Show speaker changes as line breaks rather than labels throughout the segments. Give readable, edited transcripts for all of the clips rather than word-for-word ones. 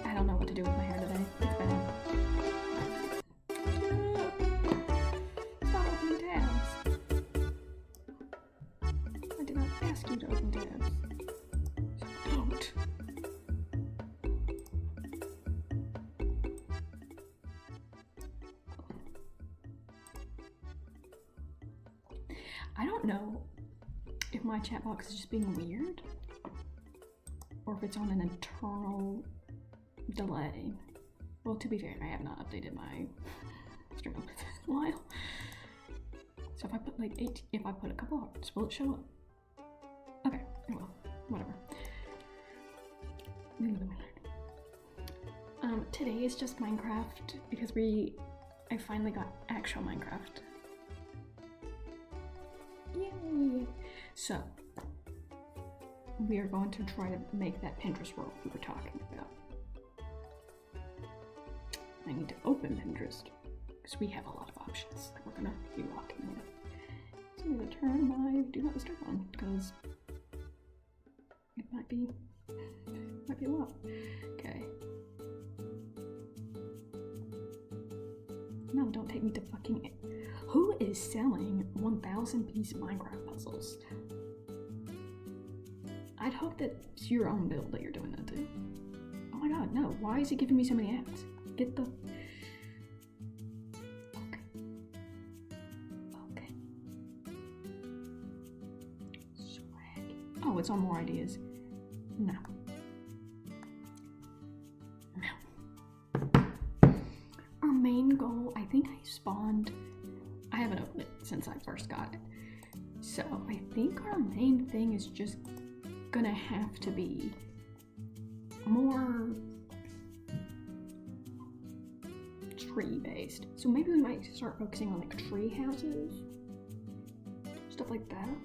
I don't know what to do with my hair today. It's bad. Stop opening tabs. I did not ask you to open tabs. So don't. I don't know if my chat box is just being weird or if it's on an internal delay. Well, to be fair, I have not updated my stream in a while. So if I put like 8, if I put a couple hearts, will it show up? Okay, it will. Whatever. Today is just Minecraft because I finally got actual Minecraft. Yay! So, we are going to try to make that Pinterest world we were talking about. I need to open Pinterest because we have a lot of options that we're gonna be rocking with. So I'm gonna turn my Do Not Disturb on because it might be a lot. Okay. No, don't take me to fucking. Who is selling 1,000-piece Minecraft puzzles? I'd hope that it's your own build that you're doing that to. Oh my god, no. Why is it giving me so many ads? Get the... Okay. Swag. Oh, it's on more ideas. No. Our main goal, I think I spawned... I haven't opened it since I first got it. So I think our main thing is just gonna have to be more tree based. So maybe we might start focusing on like tree houses, stuff like that.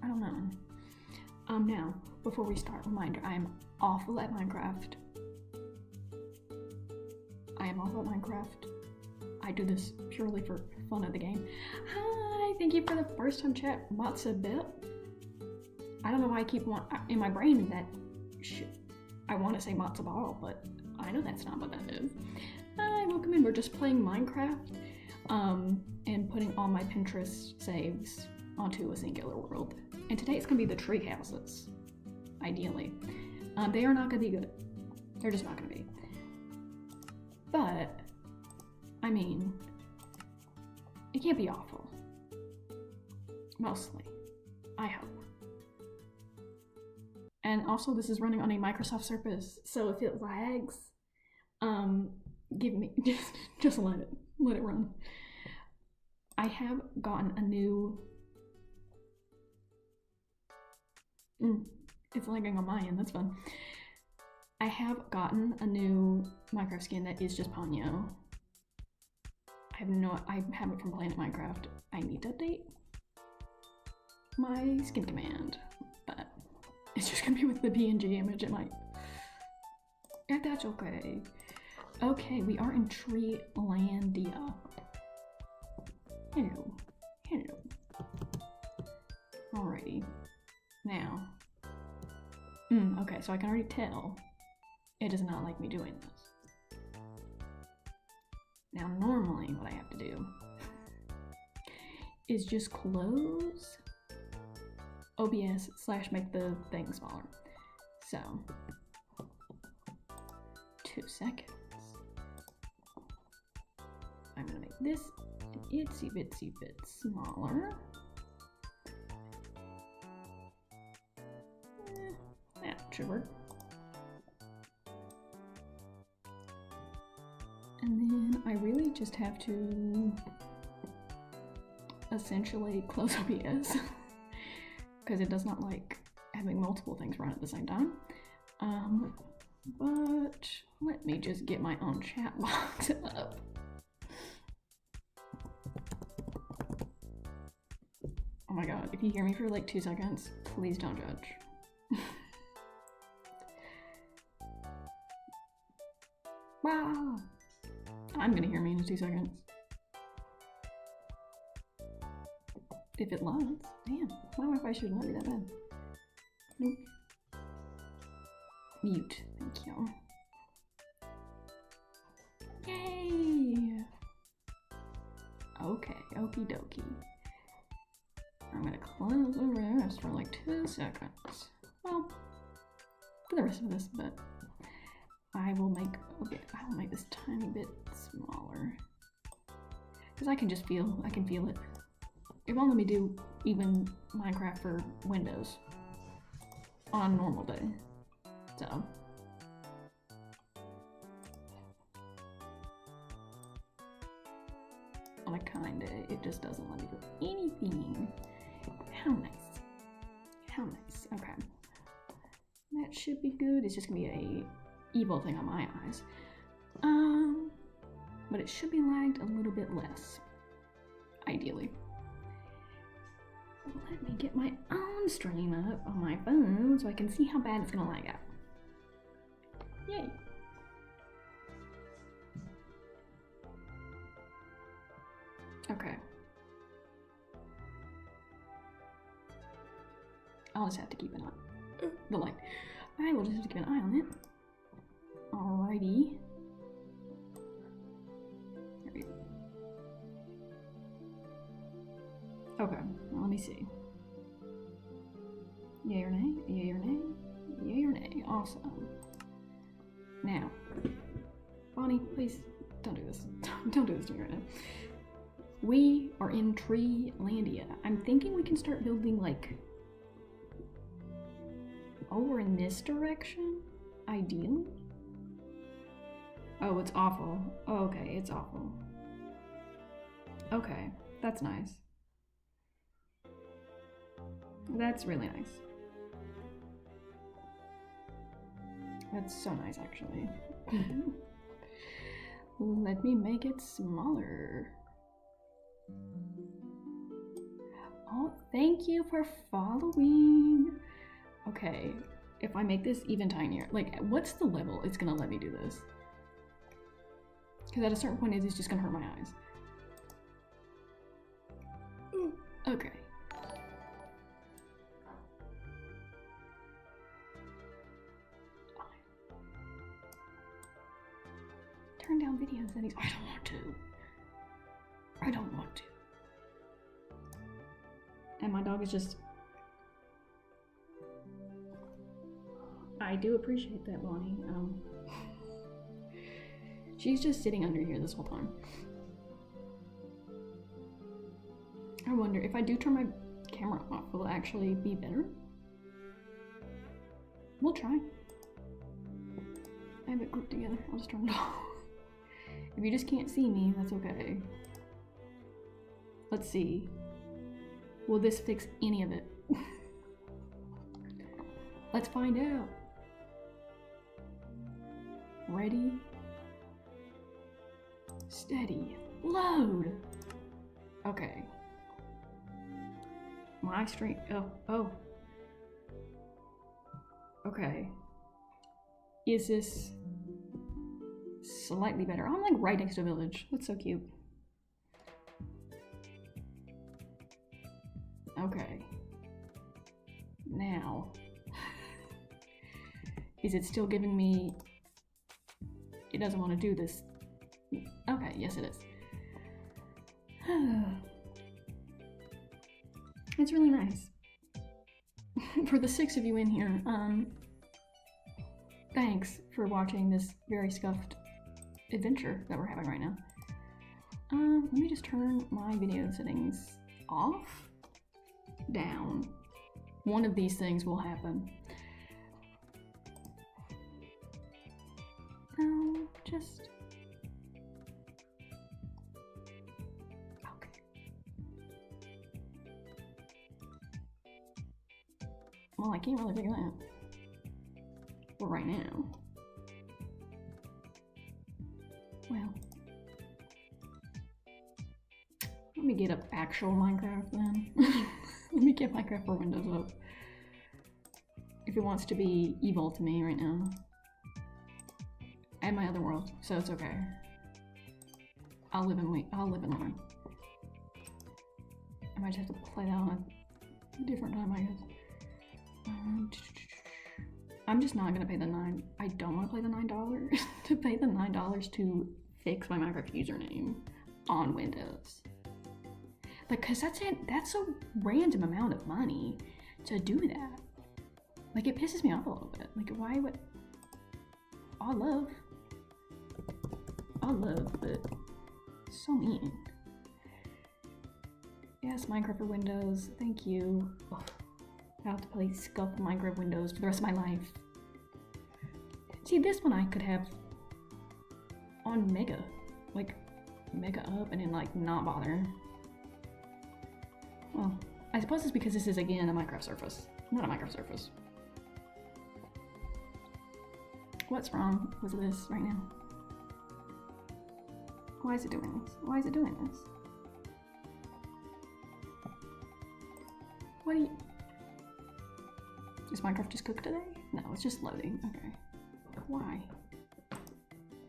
I don't know. Now, before we start, reminder, I am awful at Minecraft. I do this purely for fun of the game. Hi, thank you for the first time chat, Matza Bit. I don't know why I keep in my brain that I want to say matzo ball, but I know that's not what that is. Hi, welcome in. We're just playing Minecraft and putting all my Pinterest saves onto a singular world. And today it's gonna be the tree houses, ideally. They are not gonna be good. They're just not gonna be. But I mean, it can't be awful. Mostly, I hope. And also, this is running on a Microsoft Surface, so if it lags, give me just let it run. I have gotten a new. It's lagging on my end. That's fun. I have gotten a new Minecraft skin that is just Ponyo. I have it from Planet Minecraft. I need to update my skin command, but it's just gonna be with the PNG image. It might. Yeah, that's okay. Okay, we are in Treelandia. Hello. Alrighty. Now. Okay, so I can already tell it does not like me doing this. Now, normally what I have to do is just close OBS / make the thing smaller. So, 2 seconds. I'm gonna make this an itsy bitsy bit smaller. That should work. And then I really just have to essentially close OBS because it does not like having multiple things run at the same time. But let me just get my own chat box up. Oh my god, if you hear me for like 2 seconds, please don't judge. Wow! I'm gonna hear me in 2 seconds. If it loads. Damn, my Wi-Fi should not be that bad. Nope. Mute, thank you. Yay! Okay, okie dokie. I'm gonna close OBS for like 2 seconds. Well, for the rest of this, but I will make this tiny bit smaller. Because I can feel it. It won't let me do even Minecraft for Windows on a normal day. So. On a kind day, it just doesn't let me do anything. How nice. How nice. Okay. That should be good. It's just gonna be a evil thing on my eyes. But it should be lagged a little bit less. Ideally. Let me get my own stream up on my phone so I can see how bad it's gonna lag out. Yay! Okay. I'll just have to keep an eye. The light. I will just have to keep an eye on it. Alrighty. There we go. Okay, now let me see. Yay or nay? Yay or nay? Yay or nay? Awesome. Now, Bonnie, please don't do this. Don't do this to me right now. We are in Treelandia. I'm thinking we can start building like over in this direction, ideally. Oh, it's awful. Oh, okay, it's awful. Okay, that's nice. That's really nice. That's so nice, actually. Let me make it smaller. Oh, thank you for following. Okay, if I make this even tinier, like, what's the level it's gonna let me do this? Because at a certain point, it's just gonna hurt my eyes. Okay. Turn down video settings. I don't want to. I don't want to. And my dog is just... I do appreciate that, Bonnie. She's just sitting under here this whole time. I wonder if I do turn my camera off, will it actually be better? We'll try. I have it grouped together. I'll just turn it off. If you just can't see me, that's okay. Let's see. Will this fix any of it? Let's find out. Ready? Steady. Load! Okay. My stream. Oh. Okay. Is this slightly better? I'm like right next to a village. That's so cute. Okay. Now. Is it still giving me... It doesn't want to do this. Okay, yes it is. It's really nice. For the 6 of you in here, thanks for watching this very scuffed adventure that we're having right now. Let me just turn my video settings off, down. One of these things will happen. No, just... Okay. Well, I can't really figure that. For right now. Well. Let me get up actual Minecraft then. Let me get Minecraft for Windows up. If it wants to be evil to me right now. And my other world, so it's okay. I'll live and learn. I might just have to play that on a different time, I guess. I'm just not gonna pay the $9. I don't want to pay the $9 to pay the $9 to fix my Minecraft username on Windows. Like, cause that's a random amount of money to do that. Like, it pisses me off a little bit. Like, why would... I'll love, but so mean. Yes, Minecraft for Windows. Thank you. Ugh. I have to play scuffed Minecraft Windows for the rest of my life. See, this one I could have on Mega. Like, Mega up and then, like, not bother. Well, I suppose it's because this is, again, a Minecraft Surface. Not a Minecraft Surface. What's wrong with this right now? Why is it doing this? Why is it doing this? What do you... Is Minecraft just cooked today? No, it's just loading. Okay. Why?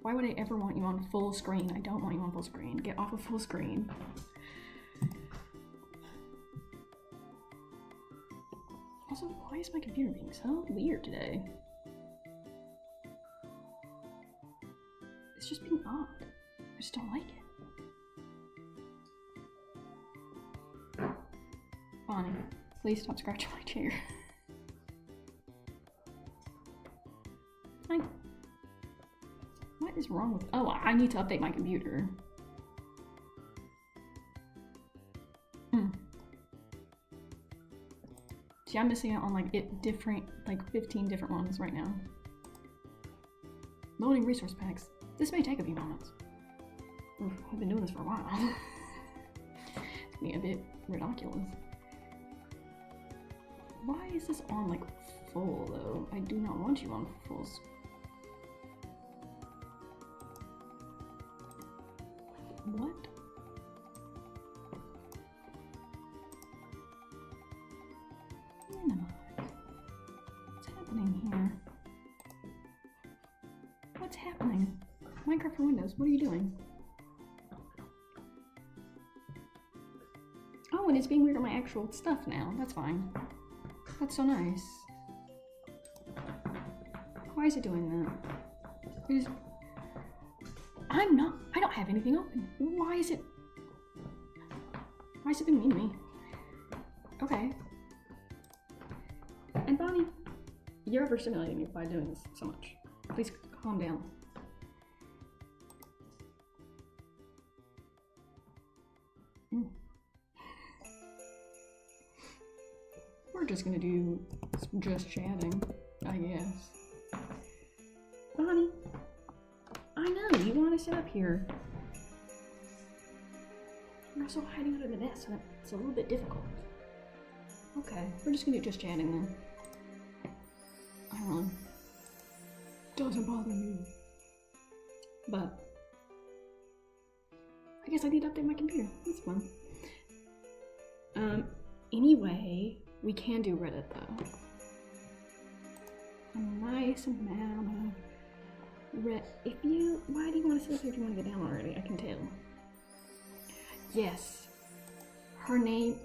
Why would I ever want you on full screen? I don't want you on full screen. Get off of full screen. Also, why is my computer being so weird today? It's just being odd. I just don't like it. Bonnie, please stop scratching my chair. Hi. What is wrong with... Oh, I need to update my computer. See, I'm missing out on like 15 different ones right now. Loading resource packs. This may take a few moments. Oof, I've been doing this for a while. It's me a bit ridiculous. Why is this on like full though? I do not want you on full. What? What's happening here? What's happening? Minecraft for Windows, what are you doing? Oh, and it's being weird on my actual stuff now. That's fine. That's so nice. Why is it doing that? I don't have anything open. Why is it being mean to me? Okay. And Bonnie, you're overstimulating me by doing this so much. Please calm down. We're just gonna do just chatting, I guess. Bonnie, I know, you want to sit up here. You're also hiding under the desk, so it's a little bit difficult. Okay, we're just gonna do just chatting then. I don't know. Doesn't bother me. But I guess I need to update my computer. That's fun. Anyway, we can do Reddit though. A nice amount of why do you want to sit up here if you want to get down already? I can tell. Yes. Her name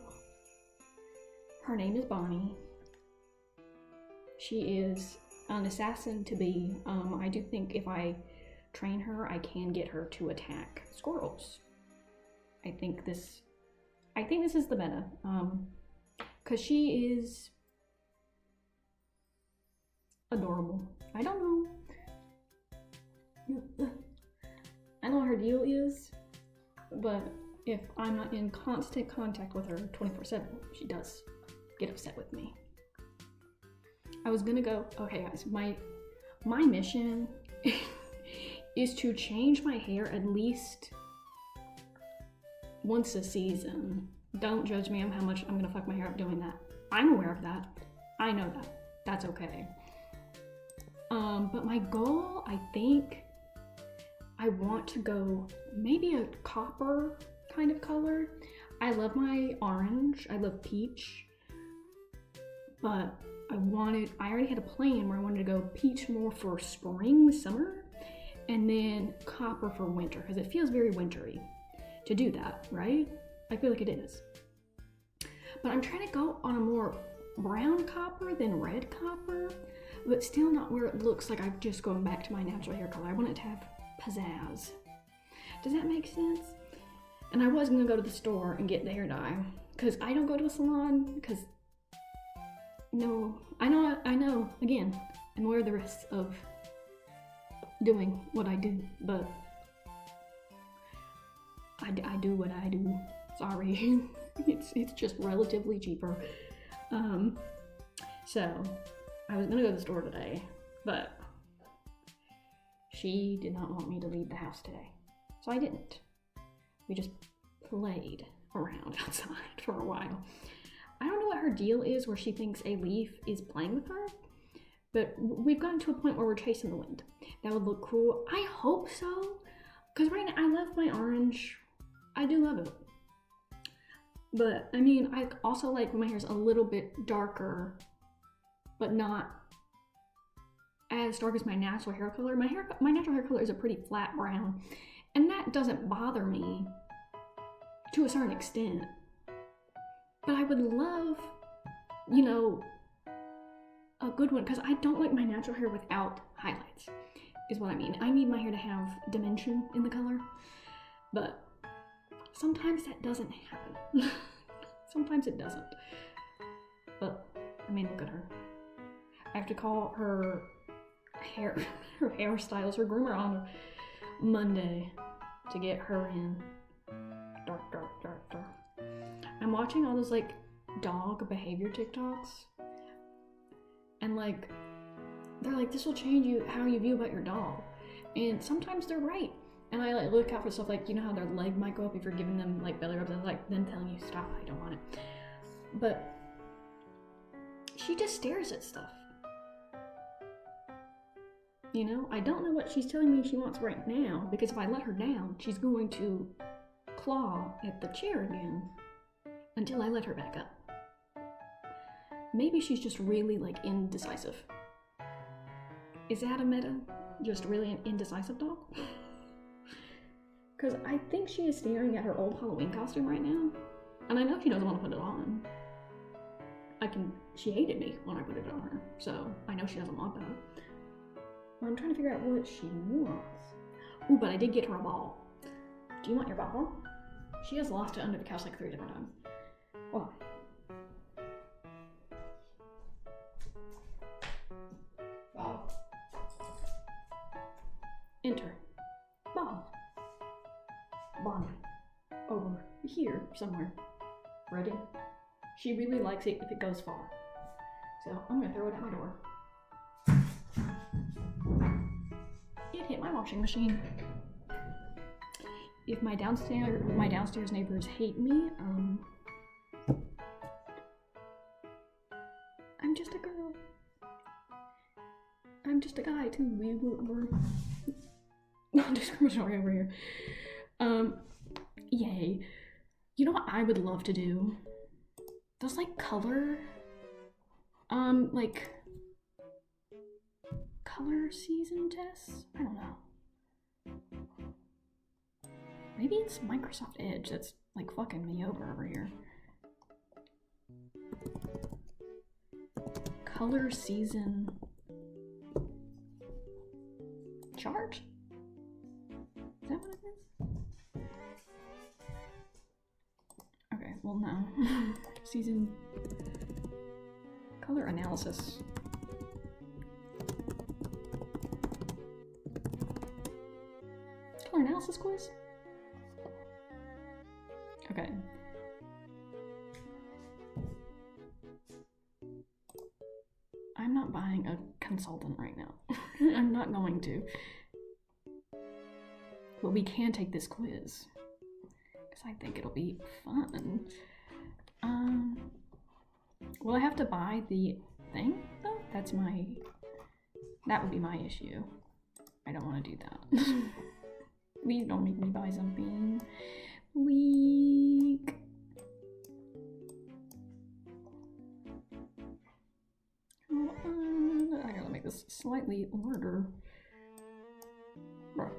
is Bonnie. She is an assassin to be. I do think if I train her, I can get her to attack squirrels. I think this is the meta. Cause she is adorable. I don't know. I know what her deal is, But if I'm not in constant contact with her 24/7, she does get upset with me. I was gonna go, okay guys, my mission is to change my hair at least once a season. Don't judge me on how much I'm gonna fuck my hair up doing that. I'm aware of that. I know that. That's okay. But my goal, I think, I want to go maybe a copper kind of color. I love my orange. I love peach. But I already had a plan where I wanted to go peach more for spring, summer, and then copper for winter, because it feels very wintry to do that, right? I feel like it is. But I'm trying to go on a more brown copper than red copper, but still not where it looks like I'm just going back to my natural hair color. I want it to have pizzazz. Does that make sense? And I was gonna go to the store and get the hair dye, because I don't go to a salon, because no, I know, again, I'm aware of the risks of doing what I do, but I do what I do. Sorry. it's just relatively cheaper. So I was gonna go to the store today, but she did not want me to leave the house today, so I didn't. We just played around outside for a while. I don't know what her deal is where she thinks a leaf is playing with her, but we've gotten to a point where we're chasing the wind. That would look cool. I hope so, because right now I love my orange. I do love it. But I mean, I also like when my hair's a little bit darker, but not as dark as my natural hair color. My natural hair color is a pretty flat brown, and that doesn't bother me to a certain extent. But I would love, you know, a good one, because I don't like my natural hair without highlights, is what I mean. I need my hair to have dimension in the color, but sometimes that doesn't happen. Sometimes it doesn't. But, I mean, look at her. I have to call her hairstylist, her groomer on Monday to get her in. Dark. I'm watching all those, like, dog behavior TikToks. And, like, they're like, this will change how you view about your dog. And sometimes they're right. And I like look out for stuff like, you know how their leg might go up if you're giving them like belly rubs, and like them telling you stop, I don't want it. But she just stares at stuff. You know, I don't know what she's telling me she wants right now, because if I let her down, she's going to claw at the chair again until I let her back up. Maybe she's just really like indecisive. Is that a meta? Just really an indecisive dog? Because I think she is staring at her old Halloween costume right now. And I know she doesn't want to put it on. She hated me when I put it on her. So I know she doesn't want that. But I'm trying to figure out what she wants. Ooh, but I did get her a ball. Do you want your ball? She has lost it under the couch like 3 different times. Hold on. Ball. Enter. Ball. Bonnie. Over here somewhere. Ready? She really likes it if it goes far. So I'm gonna throw it at my door. It hit my washing machine. If my downstairs neighbors hate me, I'm just a girl. I'm just a guy too. We're non-discriminatory over here. Yay. You know what I would love to do? Those like color season tests? I don't know. Maybe it's Microsoft Edge that's like fucking me over here. Color season chart? Is that what it is? Okay, well no. Season color analysis. Color analysis quiz? Okay. I'm not buying a consultant right now. I'm not going to. But we can take this quiz. Because I think it'll be fun. Will I have to buy the thing though? That would be my issue. I don't want to do that. Please don't make me buy something. Weak. I gotta make this slightly larger. Bro.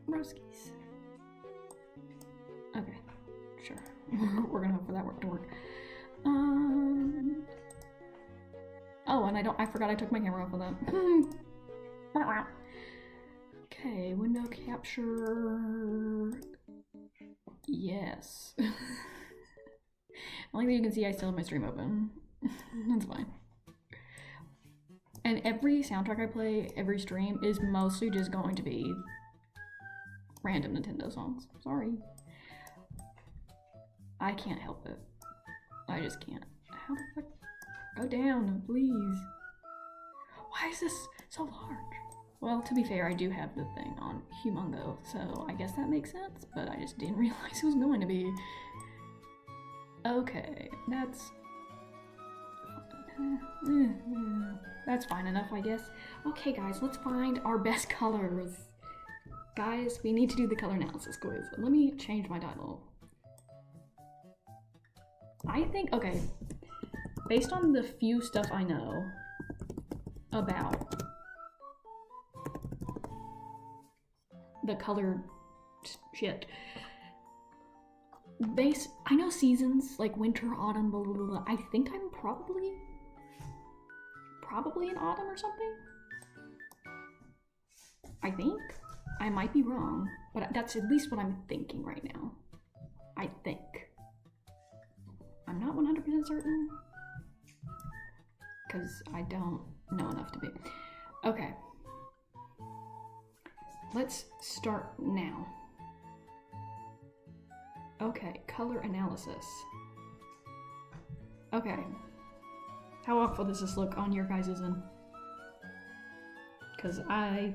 Broskies. Okay, sure. We're gonna hope for that work to work. Oh, and I forgot I took my camera off of that. Okay, window capture. Yes. I like that you can see I still have my stream open. That's fine. And every soundtrack I play, every stream, is mostly just going to be random Nintendo songs. Sorry. I can't help it. I just can't. How the fuck? Go down, please. Why is this so large? Well, to be fair, I do have the thing on Humongo, so I guess that makes sense, but I just didn't realize it was going to be. Okay, that's fine enough, I guess. Okay, guys, let's find our best colors. Guys, we need to do the color analysis quiz. Let me change my title. I think, okay, based on the few stuff I know about the color shit, I know seasons, like winter, autumn, blah, blah, blah. I think I'm probably in autumn or something. I think. I might be wrong, but that's at least what I'm thinking right now. I think. I'm not 100% certain, because I don't know enough to be. Okay. Let's start now. Okay, color analysis. Okay. How awful does this look on your guys' end? Because I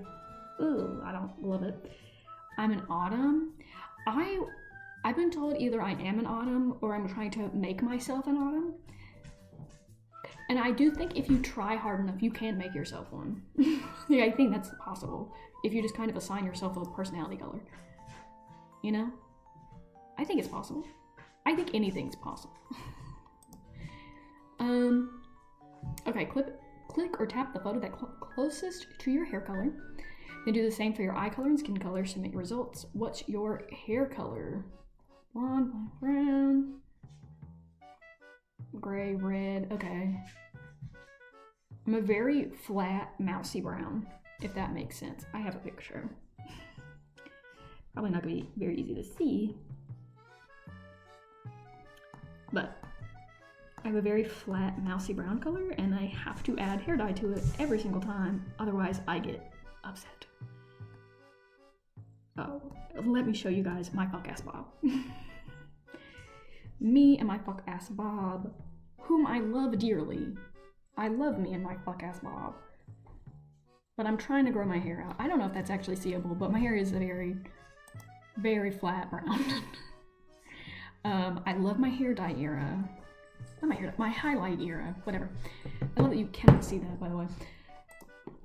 don't love it. I'm an autumn. I've been told either I am an autumn or I'm trying to make myself an autumn. And I do think if you try hard enough, you can make yourself one. Yeah, I think that's possible. If you just kind of assign yourself a personality color. You know? I think it's possible. I think anything's possible. Okay, click or tap the photo that closest to your hair color. Then do the same for your eye color and skin color. Submit your results. What's your hair color? Blonde, black, brown, gray, red. Okay. I'm a very flat, mousy brown, if that makes sense. I have a picture. Probably not gonna be very easy to see. But I have a very flat, mousy brown color, and I have to add hair dye to it every single time. Otherwise, I get upset. Oh, let me show you guys my fuck-ass bob. Me and my fuck-ass bob, whom I love dearly. I love me and my fuck-ass bob. But I'm trying to grow my hair out. I don't know if that's actually seeable, but my hair is a very, very flat brown. I love my hair dye era. Not my hair dye, my highlight era, whatever. I love that you cannot see that, by the way.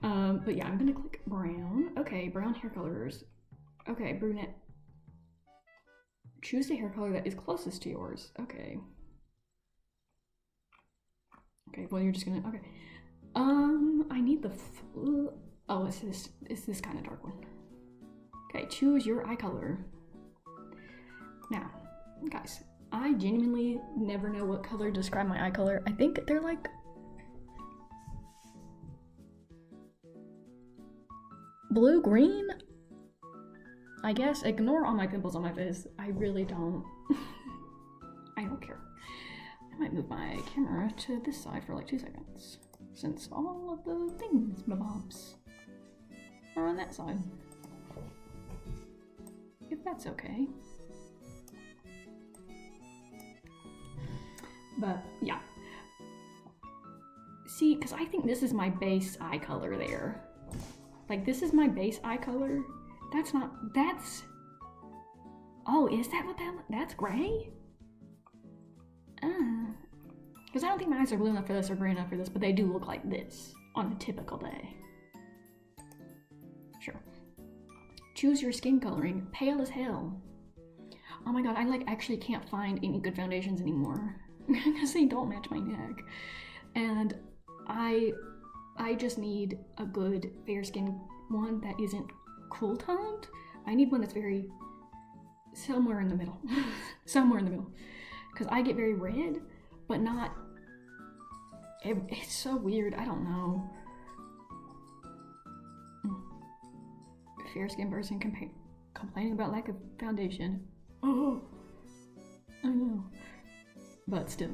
But yeah, I'm gonna click brown. Okay, brown hair colors. Okay, brunette. Choose the hair color that is closest to yours. Okay. Okay, well you're just gonna, okay. I need the, oh, it's this kind of dark one. Okay, choose your eye color. Now, guys, I genuinely never know what color to describe my eye color. I think they're like blue, green? I guess. Ignore all my pimples on my face. I really don't. I don't care. I might move my camera to this side for like 2 seconds, since all of the things, bobs, are on that side. If that's okay. But yeah. See, because I think this is my base eye color there. Like, this is my base eye color. That's... Oh, is that what that's gray? Because I don't think my eyes are blue enough for this or gray enough for this, but they do look like this on a typical day. Sure. Choose your skin coloring. Pale as hell. Oh my god, I like actually can't find any good foundations anymore because they don't match my neck. And I just need a good fair skin one that isn't cool toned. I need one that's very somewhere in the middle. Somewhere in the middle. Because I get very red, but not... It's so weird. I don't know. Fair skin person complaining about lack of foundation. Oh, I know. But still,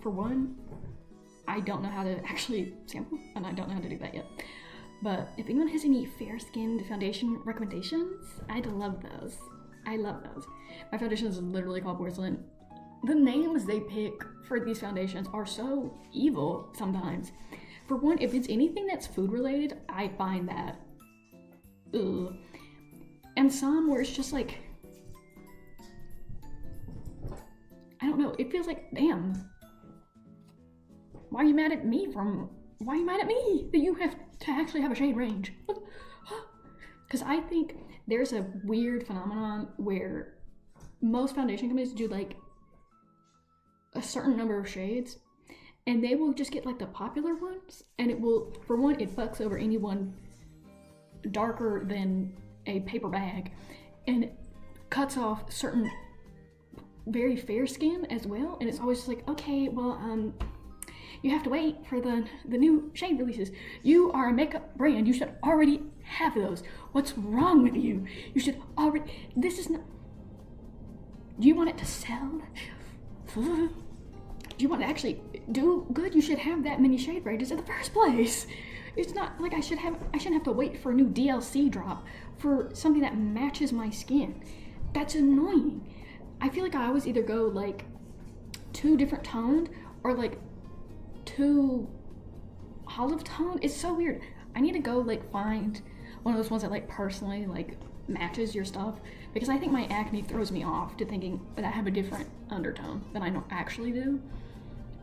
for one, I don't know how to actually sample, and I don't know how to do that yet. But if anyone has any fair-skinned foundation recommendations, I'd love those. I love those. My foundation is literally called Porcelain. The names they pick for these foundations are so evil sometimes. For one, if it's anything that's food-related, I find that ugh. And some where it's just like, I don't know, it feels like, damn, why are you mad at me that you have to actually have a shade range? Because I think there's a weird phenomenon where most foundation companies do like a certain number of shades, and they will just get like the popular ones, and it will, for one, it fucks over anyone darker than a paper bag, and it cuts off certain very fair skin as well. And it's always just like, okay, well, you have to wait for the new shade releases. You are a makeup brand, you should already have those. What's wrong with you? You should already, this is not, do you want it to sell? Do you want to actually do good? You should have that many shade ranges in the first place. It's not like I shouldn't have to wait for a new DLC drop for something that matches my skin. That's annoying. I feel like I always either go like too different toned or like too olive toned. It's so weird. I need to go like find one of those ones that like personally like matches your stuff, because I think my acne throws me off to thinking that I have a different undertone than I actually do.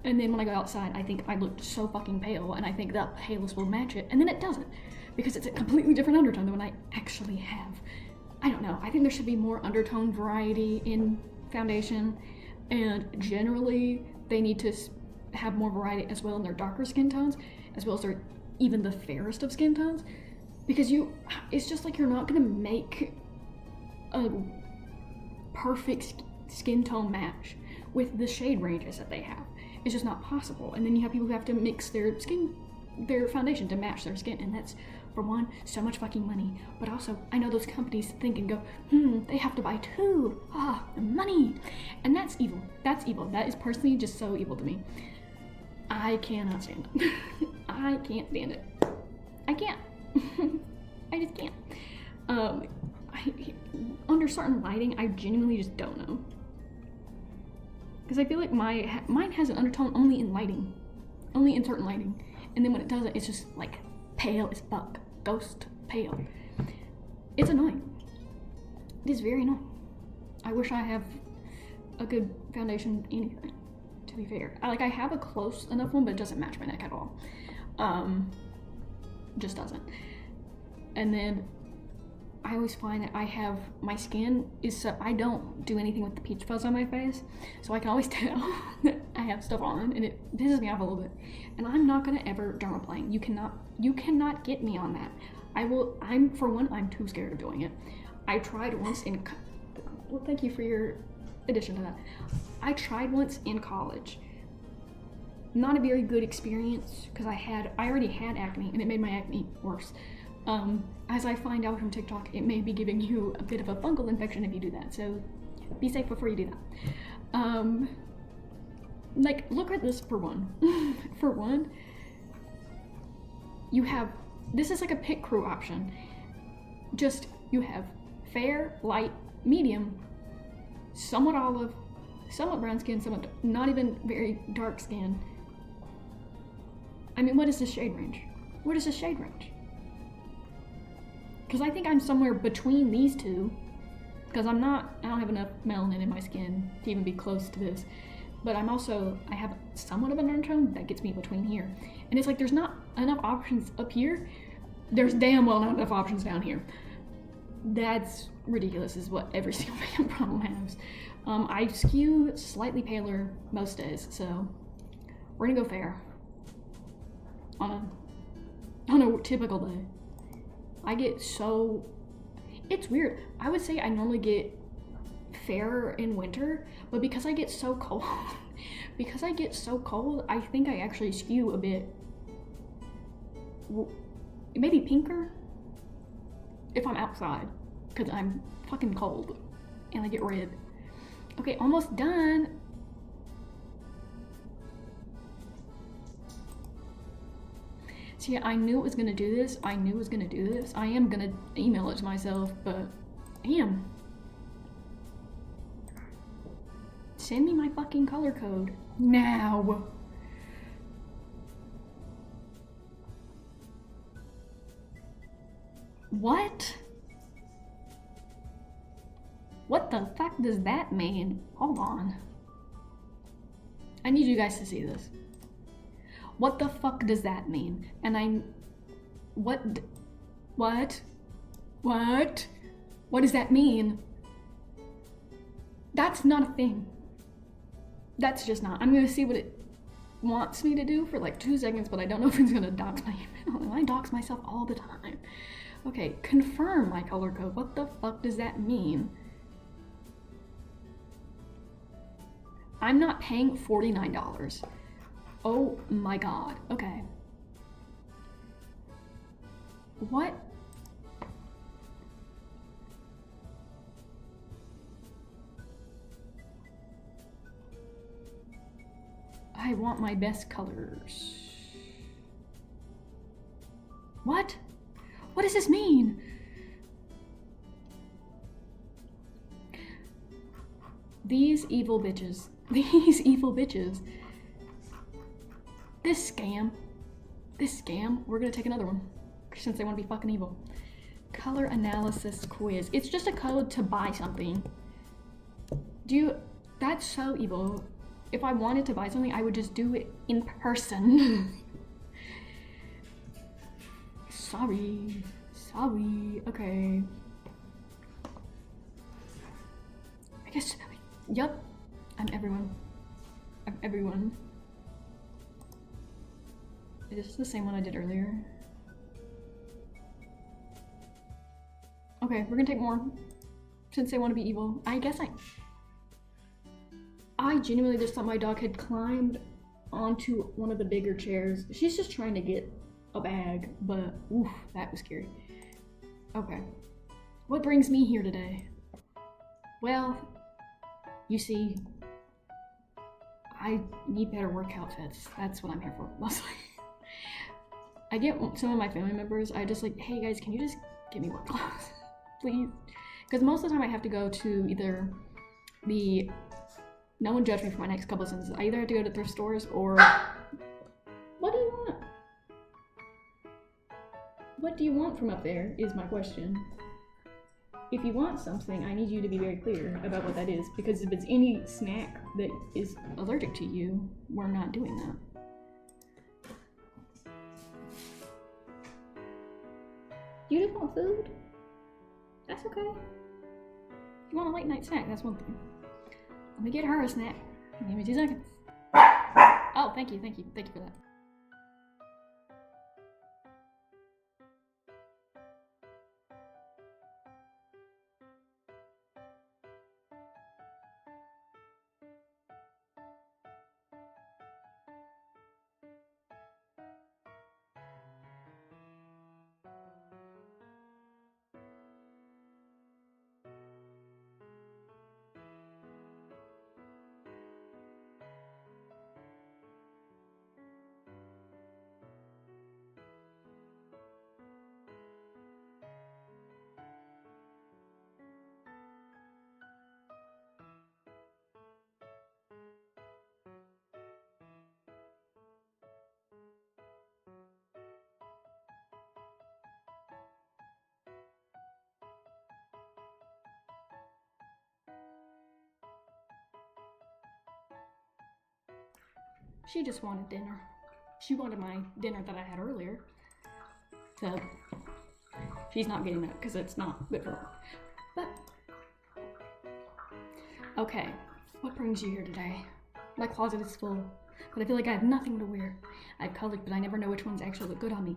And then when I go outside, I think I look so fucking pale, and I think that paleness will match it, and then it doesn't, because it's a completely different undertone than what I actually have. I don't know. I think there should be more undertone variety in foundation, and generally they need to have more variety as well in their darker skin tones, as well as their even the fairest of skin tones, because it's just like you're not gonna make a perfect skin tone match with the shade ranges that they have. It's just not possible. And then you have people who have to mix their foundation to match their skin, and that's, for one, so much fucking money. But also, I know those companies think and go, they have to buy two. Money. And that's evil. That's evil. That is personally just so evil to me. I cannot stand it. I can't stand it. I can't. I just can't. Under certain lighting, I genuinely just don't know. Because I feel like mine has an undertone only in lighting. Only in certain lighting. And then when it doesn't, it's just like pale as fuck. Ghost pale. It's annoying. It is very annoying. I wish I have a good foundation anything, to be fair. I have a close enough one, but it doesn't match my neck at all. Just doesn't. And then I always find that my skin is so, I don't do anything with the peach fuzz on my face, so I can always tell that I have stuff on, and it pisses me off a little bit. And I'm not gonna ever dermaplane. You cannot get me on that. For one, I'm too scared of doing it. I tried once well, thank you for your addition to that. I tried once in college. Not a very good experience, because I already had acne, and it made my acne worse. As I find out from TikTok, it may be giving you a bit of a fungal infection if you do that, so be safe before you do that. Look at this for one. For one, this is like a pit crew option. You have fair, light, medium, somewhat olive, somewhat brown skin, somewhat not even very dark skin. I mean, what is the shade range? What is the shade range? Because I think I'm somewhere between these two. Because I don't have enough melanin in my skin to even be close to this. But I have somewhat of an undertone that gets me between here. And it's like there's not enough options up here. There's damn well not enough options down here. That's ridiculous, is what every single fan problem has. I skew slightly paler most days, so we're gonna go fair. On a typical day. I get so... It's weird. I would say I normally get fairer in winter, but because I get so cold, I think I actually skew a bit, maybe pinker if I'm outside, because I'm fucking cold and I get red. Okay, almost done. See, I knew it was gonna do this. I am gonna email it to myself, but damn. Send me my fucking color code now. What? What the fuck does that mean? Hold on. I need you guys to see this. What the fuck does that mean? And what does that mean? That's not a thing. That's just not. I'm gonna see what it wants me to do for like 2 seconds, but I don't know if it's gonna dox my email. And I dox myself all the time. Okay, confirm my color code. What the fuck does that mean? I'm not paying $49. Oh my god. Okay. What? I want my best colors. What? What does this mean? These evil bitches. These evil bitches. This scam. We're gonna take another one. Since they want to be fucking evil. Color analysis quiz. It's just a code to buy something. That's so evil. If I wanted to buy something, I would just do it in person. Sorry. Okay. I guess, yup. I'm everyone. Is this the same one I did earlier? Okay, we're gonna take more. Since they want to be evil. I guess I genuinely just thought my dog had climbed onto one of the bigger chairs. She's just trying to get a bag, but oof, that was scary. Okay. What brings me here today? Well, you see, I need better work outfits. That's what I'm here for, mostly. I get some of my family members, I just like, hey guys, can you just give me work clothes, please? Because most of the time I have to go to either no one judge me for my next couple of sentences. I either have to go to thrift stores or... What do you want? What do you want from up there is my question. If you want something, I need you to be very clear about what that is, because if it's any snack that is allergic to you, we're not doing that. You just want food? That's okay. If you want a late night snack, that's one thing. Let me get her a snack. Give me 2 seconds. Oh, thank you for that. She just wanted dinner. She wanted my dinner that I had earlier. So, she's not getting that because it's not good for her. But, okay, what brings you here today? My closet is full, but I feel like I have nothing to wear. I have colors, but I never know which ones actually look good on me.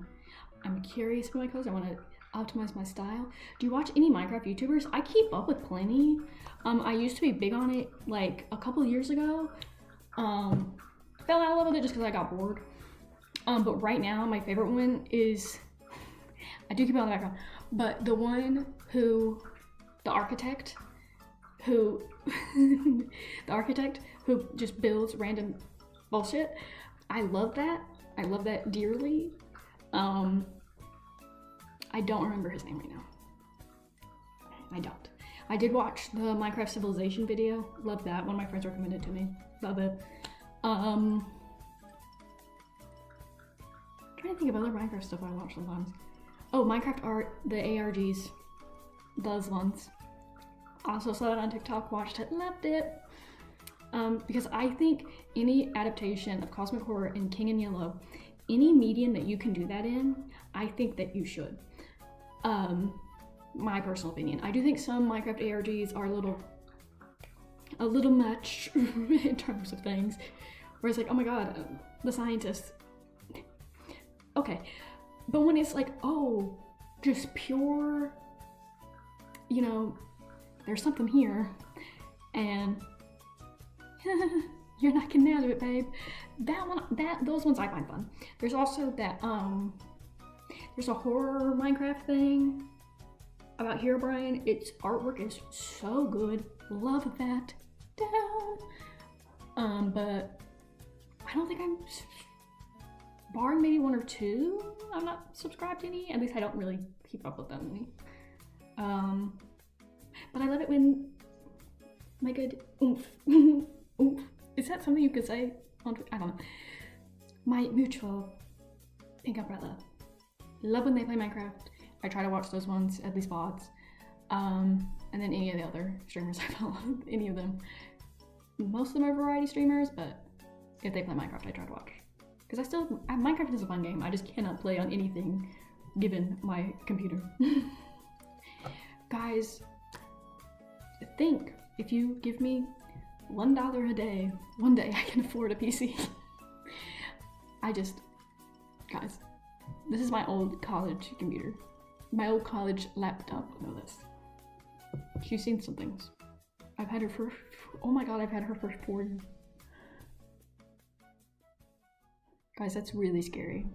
I'm curious for my clothes. I want to optimize my style. Do you watch any Minecraft YouTubers? I keep up with plenty. I used to be big on it like a couple years ago. Fell out a little bit just because I got bored. But right now my favorite one is, I do keep it on the background, but the one who, the architect who just builds random bullshit. I love that. I love that dearly. I don't remember his name right now. I don't. I did watch the Minecraft Civilization video. Love that. One of my friends recommended it to me. Love it. I'm trying to think of other Minecraft stuff I watch sometimes. Oh, Minecraft Art, the ARGs. Those ones. Also saw it on TikTok, watched it, loved it. Because I think any adaptation of Cosmic Horror and King in Yellow, any medium that you can do that in, I think that you should. My personal opinion. I do think some Minecraft ARGs are a little much in terms of things. Where it's like, oh my god, the scientists. Okay, but when it's like, oh, just pure, you know, there's something here, and you're not getting out of it, babe. Those ones I find fun. There's also that, there's a horror Minecraft thing about Herobrine. Its artwork is so good. Love that. Down. But I don't think I'm, barring maybe one or two, I'm not subscribed to any. At least I don't really keep up with them. But I love it when my good oomph. Oomph. Is that something you could say? I don't know. My mutual Pink Umbrella. Love when they play Minecraft. I try to watch those ones, at least VODs. And then any of the other streamers I follow, any of them. Most of them are variety streamers, but if they play Minecraft, I try to watch. Because Minecraft is a fun game. I just cannot play on anything given my computer. Guys, think, if you give me $1 a day, one day I can afford a PC. Guys, this is my old college computer. My old college laptop, know this. She's seen some things. I've had her for, oh my god, I've had her for 4 years. Guys, that's really scary.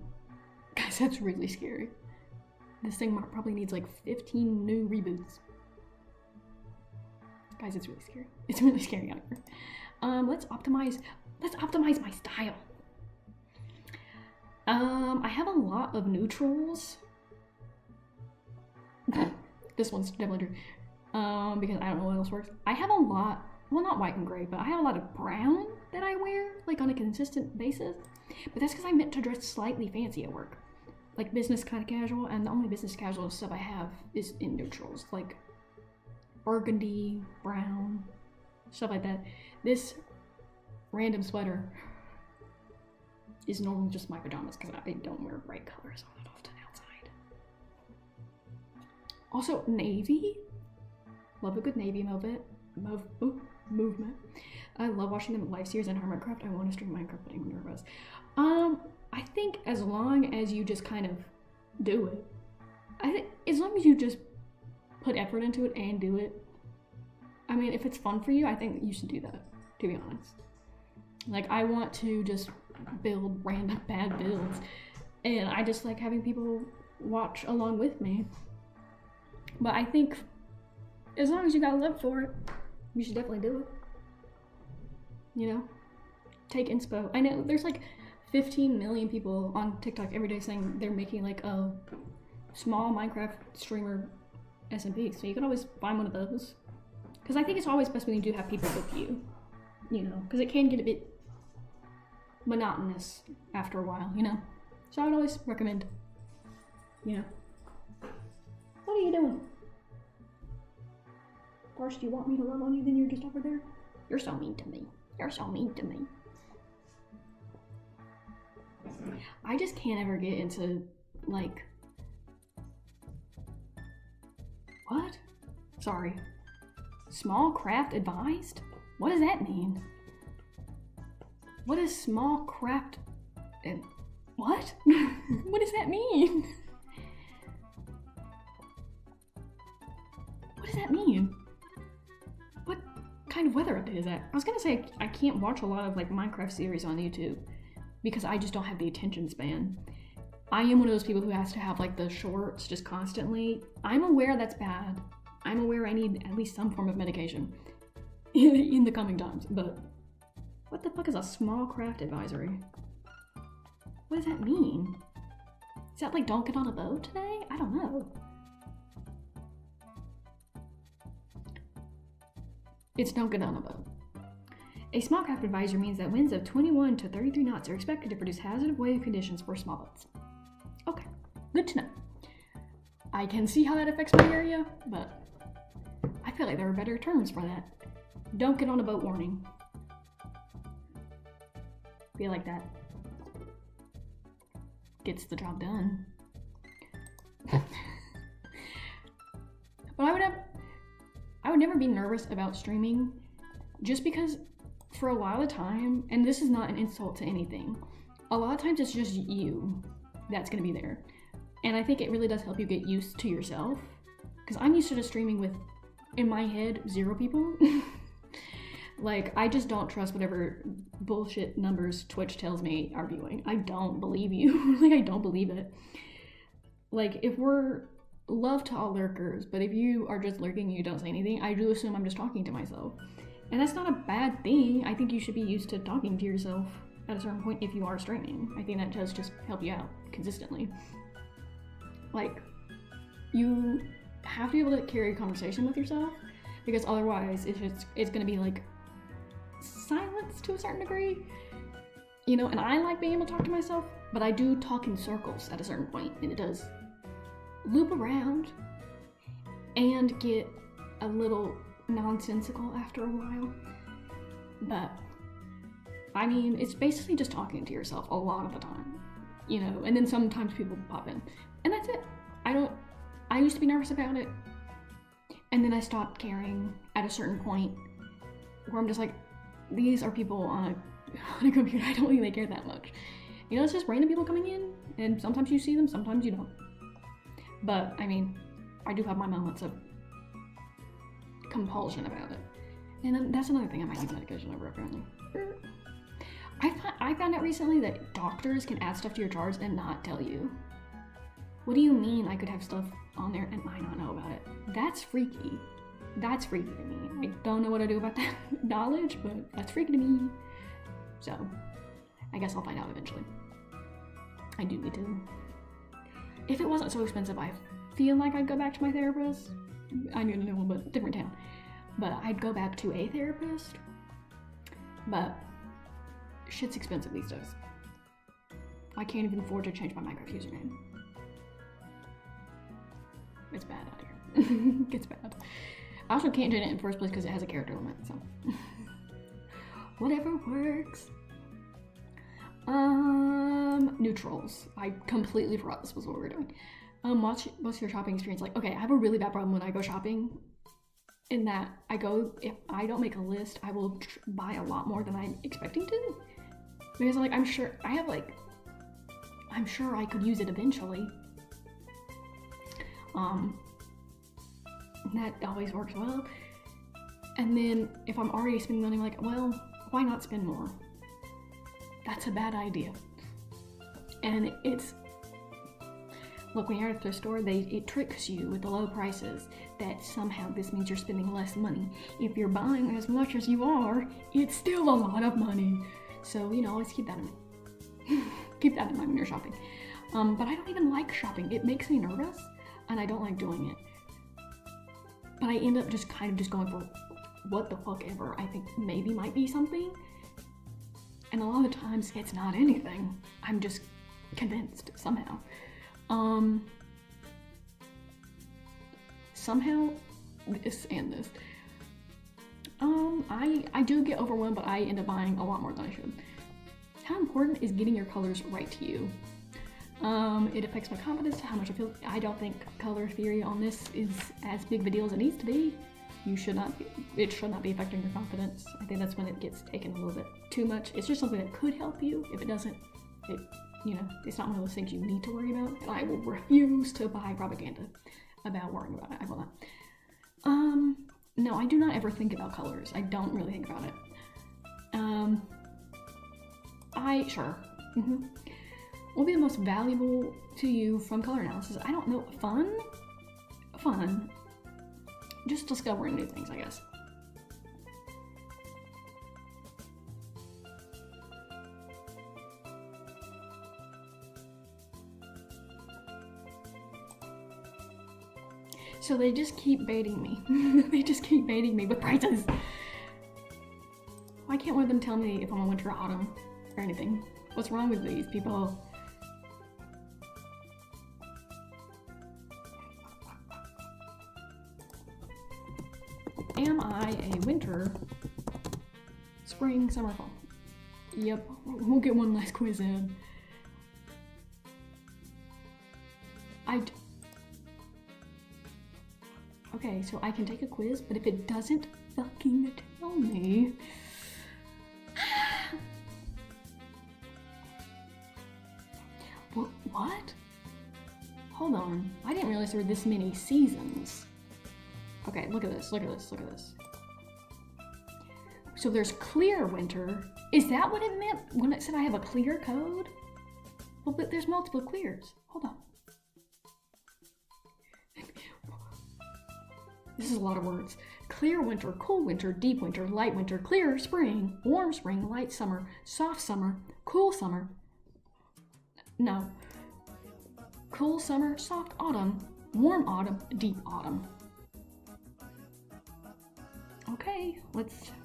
Guys, that's really scary. This thing probably needs like 15 new reboots. Guys, it's really scary. It's really scary out here. Let's optimize my style. I have a lot of neutrals. This one's definitely true. Because I don't know what else works. I have a lot, well, not white and gray, but I have a lot of brown that I wear, like on a consistent basis. But that's because I meant to dress slightly fancy at work. Like business kind of casual, and the only business casual stuff I have is in neutrals, like burgundy, brown, stuff like that. This random sweater is normally just my pajamas because I don't wear bright colors on it often outside. Also, navy. Love a good navy movement. I love watching them live series in Hermitcraft. I want to stream Minecraft, but I'm nervous. I think as long as you just kind of do it, I think as long as you just put effort into it and do it, I mean, if it's fun for you, I think you should do that, to be honest. Like, I want to just build random bad builds, and I just like having people watch along with me. But I think as long as you got love for it, you should definitely do it. You know? Take inspo. I know there's like 15 million people on TikTok every day saying they're making like a small Minecraft streamer SMP, so you can always find one of those. Because I think it's always best when you do have people with you, you know, because it can get a bit monotonous after a while, you know. So I would always recommend, you know. What are you doing? First you want me to love on you, then you're just over there? You're so mean to me. You're so mean to me. I just can't ever get into, like... What? Sorry. Small craft advised? What does that mean? What is small craft... What? What does that mean? What does that mean? What kind of weather update is that? I was gonna say I can't watch a lot of like Minecraft series on YouTube because I just don't have the attention span. I am one of those people who has to have like the shorts just constantly. I'm aware that's bad. I'm aware I need at least some form of medication in the coming times, but what the fuck is a small craft advisory? What does that mean? Is that like don't get on a boat today? I don't know. It's don't get on a boat. A small craft advisory means that winds of 21 to 33 knots are expected to produce hazardous wave conditions for small boats. Okay, good to know. I can see how that affects my area, but I feel like there are better terms for that. Don't get on a boat warning. Feel like that gets the job done. But I would never be nervous about streaming just because for a lot of time, and this is not an insult to anything, a lot of times it's just you that's gonna be there. And I think it really does help you get used to yourself. Because I'm used to just streaming with, in my head, 0 people. Like, I just don't trust whatever bullshit numbers Twitch tells me are viewing. I don't believe you. Like, I don't believe it. Like, if we're love to all lurkers, but if you are just lurking and you don't say anything, I do assume I'm just talking to myself. And that's not a bad thing. I think you should be used to talking to yourself at a certain point if you are streaming. I think that does just help you out consistently. Like, you have to be able to carry a conversation with yourself, because otherwise it's gonna be like silence to a certain degree, you know. And I like being able to talk to myself, but I do talk in circles at a certain point, and it does loop around and get a little nonsensical after a while. But I mean, it's basically just talking to yourself a lot of the time, you know. And then sometimes people pop in, and that's it. I used to be nervous about it, and then I stopped caring at a certain point where I'm just like, these are people on a computer. I don't think they care that much. You know, it's just random people coming in, and sometimes you see them, sometimes you don't. But, I mean, I do have my moments of compulsion about it. And that's another thing I might use medication over, apparently. I found out recently that doctors can add stuff to your charts and not tell you. What do you mean I could have stuff on there and I not know about it? That's freaky. That's freaky to me. I don't know what to do about that knowledge, but that's freaky to me. So, I guess I'll find out eventually. I do need to. If it wasn't so expensive, I feel like I'd go back to my therapist. I need a new one, but different town. But I'd go back to a therapist. But shit's expensive these days. I can't even afford to change my Minecraft username. It's bad out here. It's bad. I also can't change it in the first place because it has a character limit, so. Whatever works. Neutrals. I completely forgot this was what we were doing. What's your shopping experience like? Okay, I have a really bad problem when I go shopping. In that if I don't make a list, I will buy a lot more than I'm expecting to. Because I'm sure I could use it eventually. That always works well. And then if I'm already spending money, I'm like, well, why not spend more? That's a bad idea. And look, when you're at a thrift store, it tricks you with the low prices that somehow this means you're spending less money. If you're buying as much as you are, it's still a lot of money. So, always keep that in mind. Keep that in mind when you're shopping. But I don't even like shopping. It makes me nervous, and I don't like doing it. But I end up just kind of going for what the fuck ever I think maybe might be something. And a lot of the times it's not anything. I'm just convinced somehow. Somehow this and this. I do get overwhelmed, but I end up buying a lot more than I should. How important is getting your colors right to you? It affects my confidence, how much I feel. I don't think color theory on this is as big of a deal as it needs to be. It should not be affecting your confidence. I think that's when it gets taken a little bit too much. It's just something that could help you. If it doesn't, it's not one of those things you need to worry about. And I will refuse to buy propaganda about worrying about it. I will not. No, I do not ever think about colors. I don't really think about it. Sure. What will be the most valuable to you from color analysis? I don't know. Fun. Just discovering new things, I guess. So they just keep baiting me. They just keep baiting me with prices. Why can't one of them tell me if I'm a winter or autumn or anything? What's wrong with these people? Am I a winter, spring, summer, fall? Yep, we'll get one last quiz in. Okay, so I can take a quiz, but if it doesn't fucking tell me... What? Hold on, I didn't realize there were this many seasons. Okay, look at this. So there's clear winter. Is that what it meant when it said I have a clear code? Well, but there's multiple clears. Hold on. This is a lot of words. Clear winter, cool winter, deep winter, light winter, clear spring, warm spring, light summer, soft summer, cool summer. No. Cool summer, soft autumn, warm autumn, deep autumn. Okay,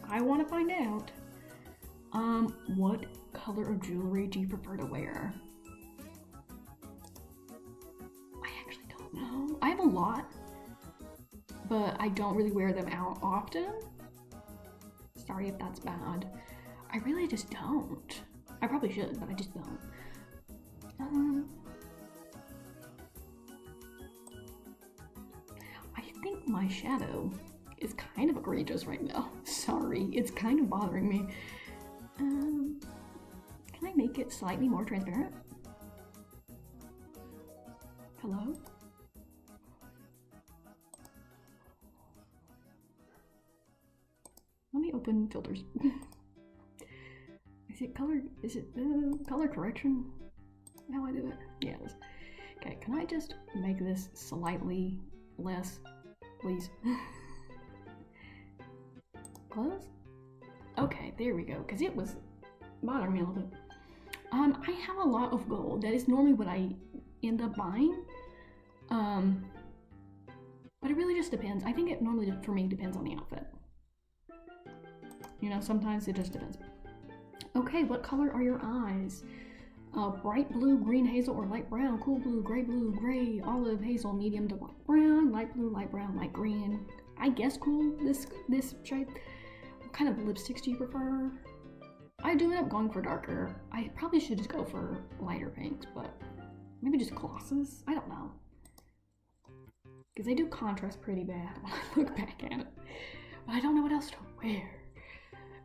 I want to find out. What color of jewelry do you prefer to wear? I actually don't know. I have a lot, but I don't really wear them out often. Sorry if that's bad. I really just don't. I probably should, but I just don't. I think my shadow is kind of egregious right now. Sorry, it's kind of bothering me. Can I make it slightly more transparent? Hello? Let me open filters. Is it color correction? How I do it? Yeah, it is. Okay, can I just make this slightly less, please? Close? Okay, there we go, because it was bothering me a little bit. I have a lot of gold. That is normally what I end up buying. But it really just depends. I think it normally, for me, depends on the outfit. You know, sometimes it just depends. Okay, what color are your eyes? Bright blue, green hazel, or light brown, cool blue, gray, olive, hazel, medium to light brown, light blue, light brown, light green. I guess cool, this shade. What kind of lipsticks do you prefer? I do end up going for darker. I probably should just go for lighter pinks, but maybe just glosses? I don't know. Because they do contrast pretty bad when I look back at it. But I don't know what else to wear.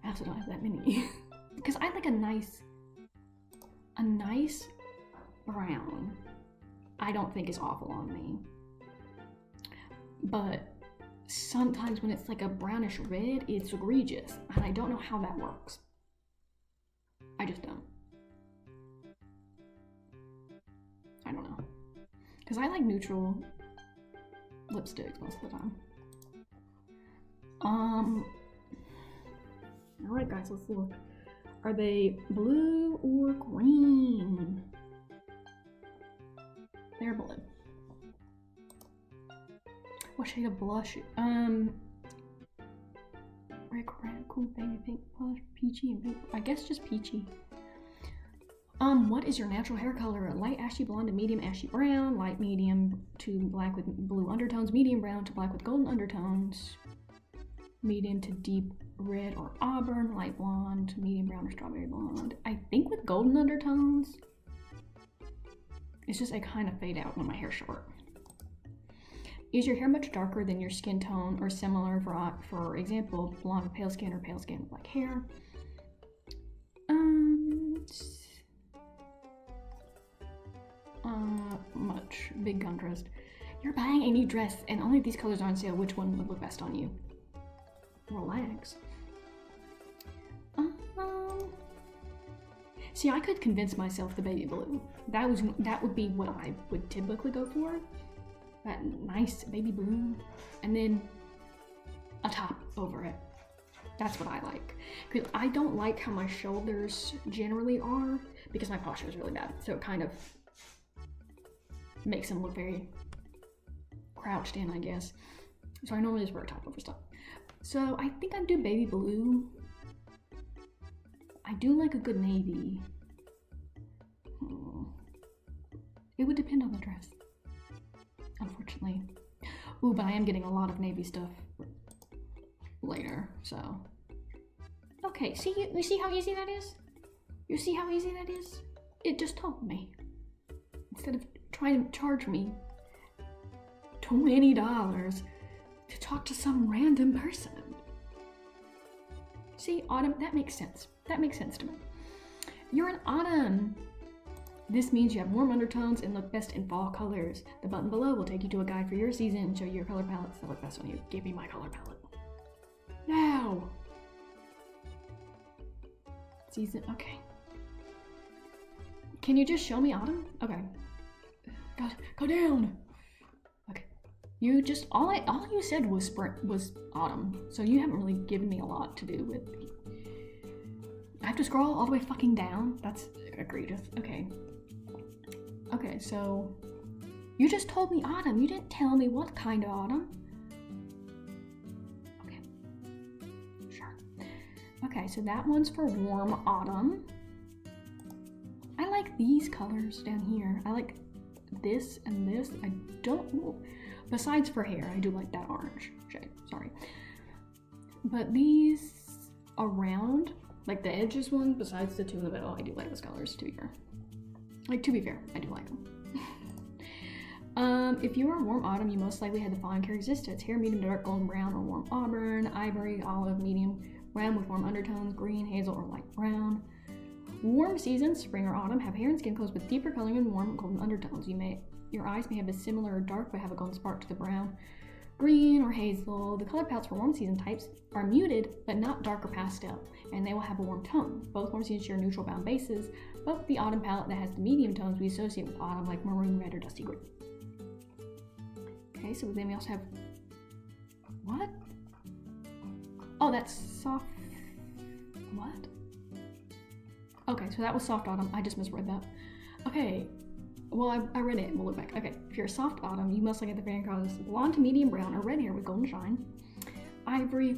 I also don't have that many. Because I like a nice brown, I don't think is awful on me. But sometimes when it's like a brownish red, it's egregious. And I don't know how that works. I just don't. I don't know. Because I like neutral lipsticks most of the time. Alright guys, let's look. Are they blue or green? They're blue. What shade of blush? Red, cool, baby pink, blush, peachy, and pink. I guess just peachy. What is your natural hair color? Light ashy blonde to medium ashy brown, light medium to black with blue undertones, medium brown to black with golden undertones, medium to deep red or auburn, light blonde, medium brown or strawberry blonde. I think with golden undertones. It's just I kind of fade out when my hair's short. Is your hair much darker than your skin tone or similar, for example, blonde with pale skin or pale skin with black hair? Much. Big contrast. You're buying a new dress and only these colors are on sale. Which one would look best on you? Relax. See, I could convince myself the baby blue. That would be what I would typically go for. That nice baby blue, and then a top over it. That's what I like. Because I don't like how my shoulders generally are because my posture is really bad. So it kind of makes them look very crouched in, I guess. So I normally just wear a top over stuff. So I think I'd do baby blue. I do like a good navy. It would depend on the dress, unfortunately. Ooh, but I am getting a lot of navy stuff later, so. Okay, see, you see how easy that is? You see how easy that is? It just told me. Instead of trying to charge me $20 to talk to some random person. See, autumn, that makes sense. That makes sense to me. You're an autumn. This means you have warm undertones and look best in fall colors. The button below will take you to a guide for your season and show you your color palettes that look best on you. Give me my color palette. Now! Season, okay. Can you just show me autumn? Okay. God, go down! Okay. You just, all you said was spring, was autumn. So you haven't really given me a lot to do with. I have to scroll all the way fucking down? That's egregious. Okay. Okay, so you just told me autumn. You didn't tell me what kind of autumn. Okay. Sure. Okay, so that one's for warm autumn. I like these colors down here. I like this and this. I don't know. Besides for hair, I do like that orange shade. Sorry. But these around, like the edges one, besides the two in the middle, I do like those colors, to be fair. Like, to be fair, I do like them. If you are warm autumn, you most likely had the following characteristics: hair medium to dark golden brown or warm auburn, ivory, olive, medium brown with warm undertones, green, hazel, or light brown. Warm seasons, spring or autumn, have hair and skin colors with deeper coloring and warm golden undertones. Your eyes may have a similar dark but have a golden spark to the brown, green, or hazel. The color palettes for warm season types are muted but not dark or pastel, and they will have a warm tone. Both warm seasons share neutral bound bases, but the autumn palette that has the medium tones we associate with autumn, like maroon, red, or dusty green. Okay, so then we also have, what? Oh, that's soft, what? Okay, so that was soft autumn. I just misread that. Okay, well, I read it and we'll look back. Okay, if you're a soft autumn, you must look at the varying colors: blonde to medium brown or red hair with golden shine, ivory,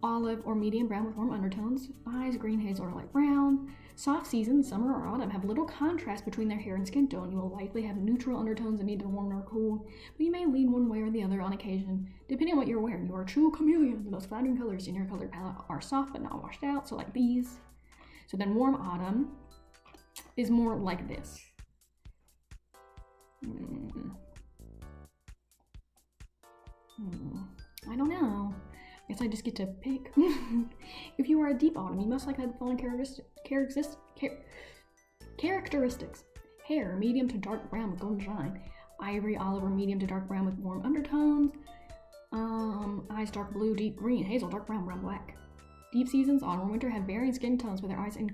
olive, or medium brown with warm undertones, eyes green, hazel, or light brown. Soft seasons, summer or autumn, have little contrast between their hair and skin tone. You will likely have neutral undertones and neither warm nor cool, but you may lean one way or the other on occasion, depending on what you're wearing. You are a true chameleon. The most flattering colors in your color palette are soft but not washed out, so like these. So then warm autumn is more like this. I don't know. I guess I just get to pick. If you are a deep autumn, you must likely have the following characteristics: hair, medium to dark brown with golden shine, ivory, olive, or medium to dark brown with warm undertones, eyes dark blue, deep green, hazel, dark brown, brown, black. Deep seasons, autumn and winter, have varying skin tones, but their eyes and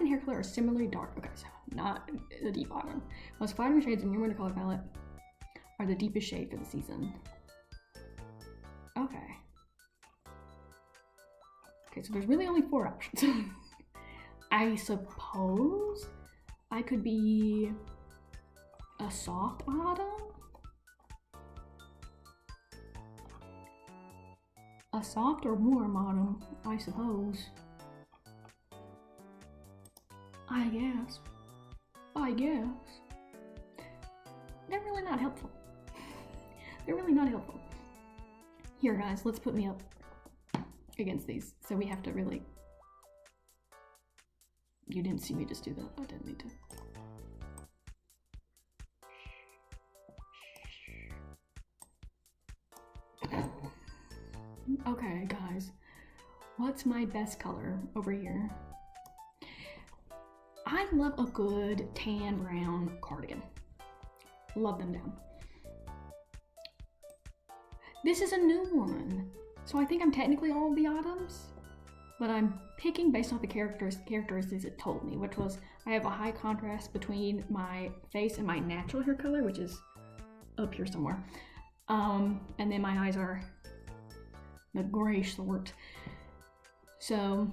hair color are similarly dark. Okay, so not the deep autumn. Most flattering shades in your winter color palette are the deepest shade for the season. Okay. Okay, so there's really only 4 options. I suppose I could be a soft autumn? A soft or warm autumn, I suppose. I guess. They're really not helpful. They're really not helpful. Here, guys, let's put me up against these. So we have to really... You didn't see me just do that. I didn't need to. Okay, guys. What's my best color over here? I love a good tan brown cardigan. Love them down. This is a new one, so I think I'm technically all of the items, but I'm picking based off the characteristics it told me, which was I have a high contrast between my face and my natural hair color, which is up here somewhere, and then my eyes are the grayish sort. So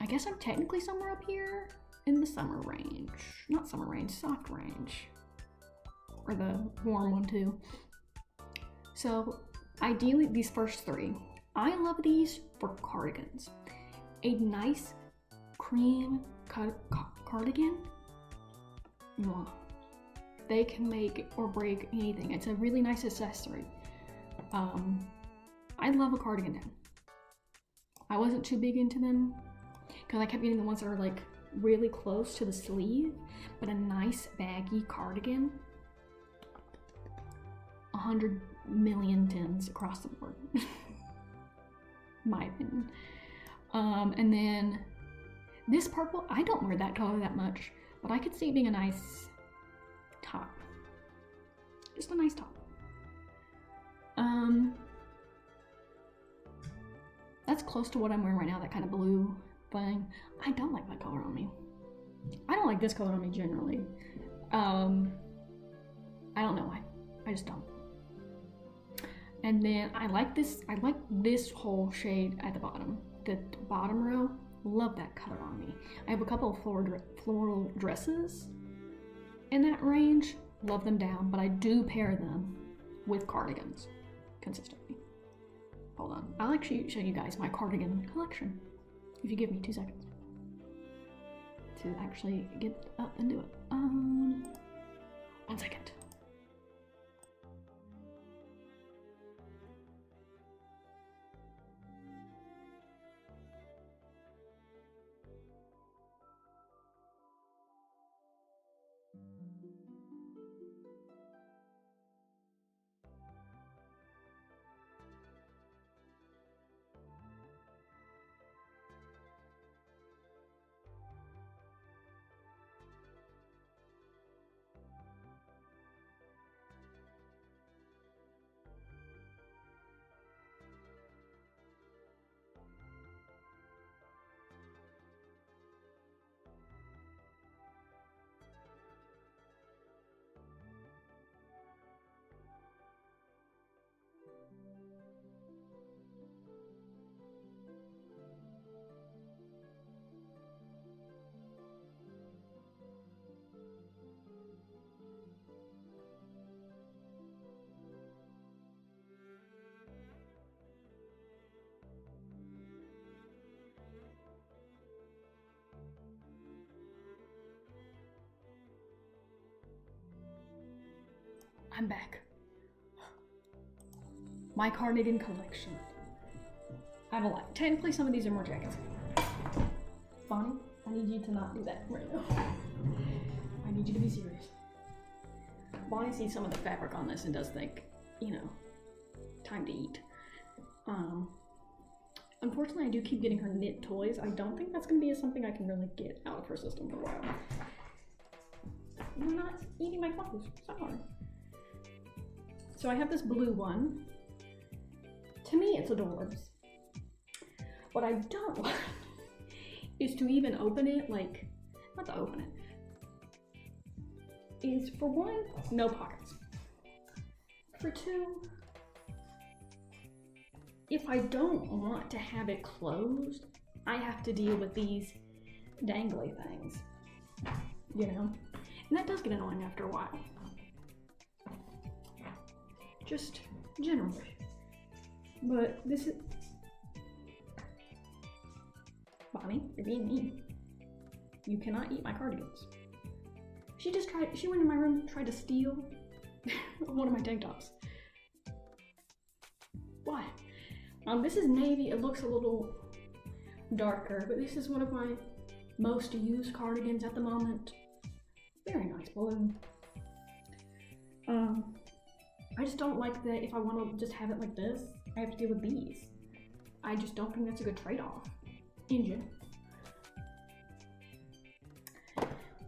I guess I'm technically somewhere up here in the summer range. Not summer range, soft range. Or the warm one too. So ideally these first three. I love these for cardigans. A nice cream cardigan. Mwah. They can make or break anything. It's a really nice accessory. I love a cardigan down. I wasn't too big into them because I kept getting the ones that are like really close to the sleeve, but a nice baggy cardigan. 100 million tens across the board. My opinion. And then this purple, I don't wear that color that much, but I could see it being a nice top. Just a nice top. That's close to what I'm wearing right now, that kind of blue thing. I don't like that color on me. I don't like this color on me generally. I don't know why. I just don't. And then I like this whole shade at the bottom. The bottom row, love that color on me. I have a couple of floral dresses in that range, love them down, but I do pair them with cardigans consistently. Hold on, I'll actually show you guys my cardigan collection if you give me 2 seconds to actually get up and do it. 1 second. I'm back. My cardigan collection. I have a lot. Technically, some of these are more jackets. Bonnie, I need you to not do that right now. I need you to be serious. Bonnie sees some of the fabric on this and does think, you know, time to eat. Unfortunately, I do keep getting her knit toys. I don't think that's going to be something I can really get out of her system for a while. You're not eating my clothes. Sorry. So I have this blue one. To me, it's adorbs. What I don't like is to even open it, like, not to open it, is for one, no pockets. For two, if I don't want to have it closed, I have to deal with these dangly things, you know? And that does get annoying after a while. Just generally. But this is... Bonnie, you're being mean. You cannot eat my cardigans. She went in my room, tried to steal one of my tank tops. Why? This is navy. It looks a little darker, but this is one of my most used cardigans at the moment. Very nice blue. I just don't like that if I want to just have it like this, I have to deal with these. I just don't think that's a good trade-off in general.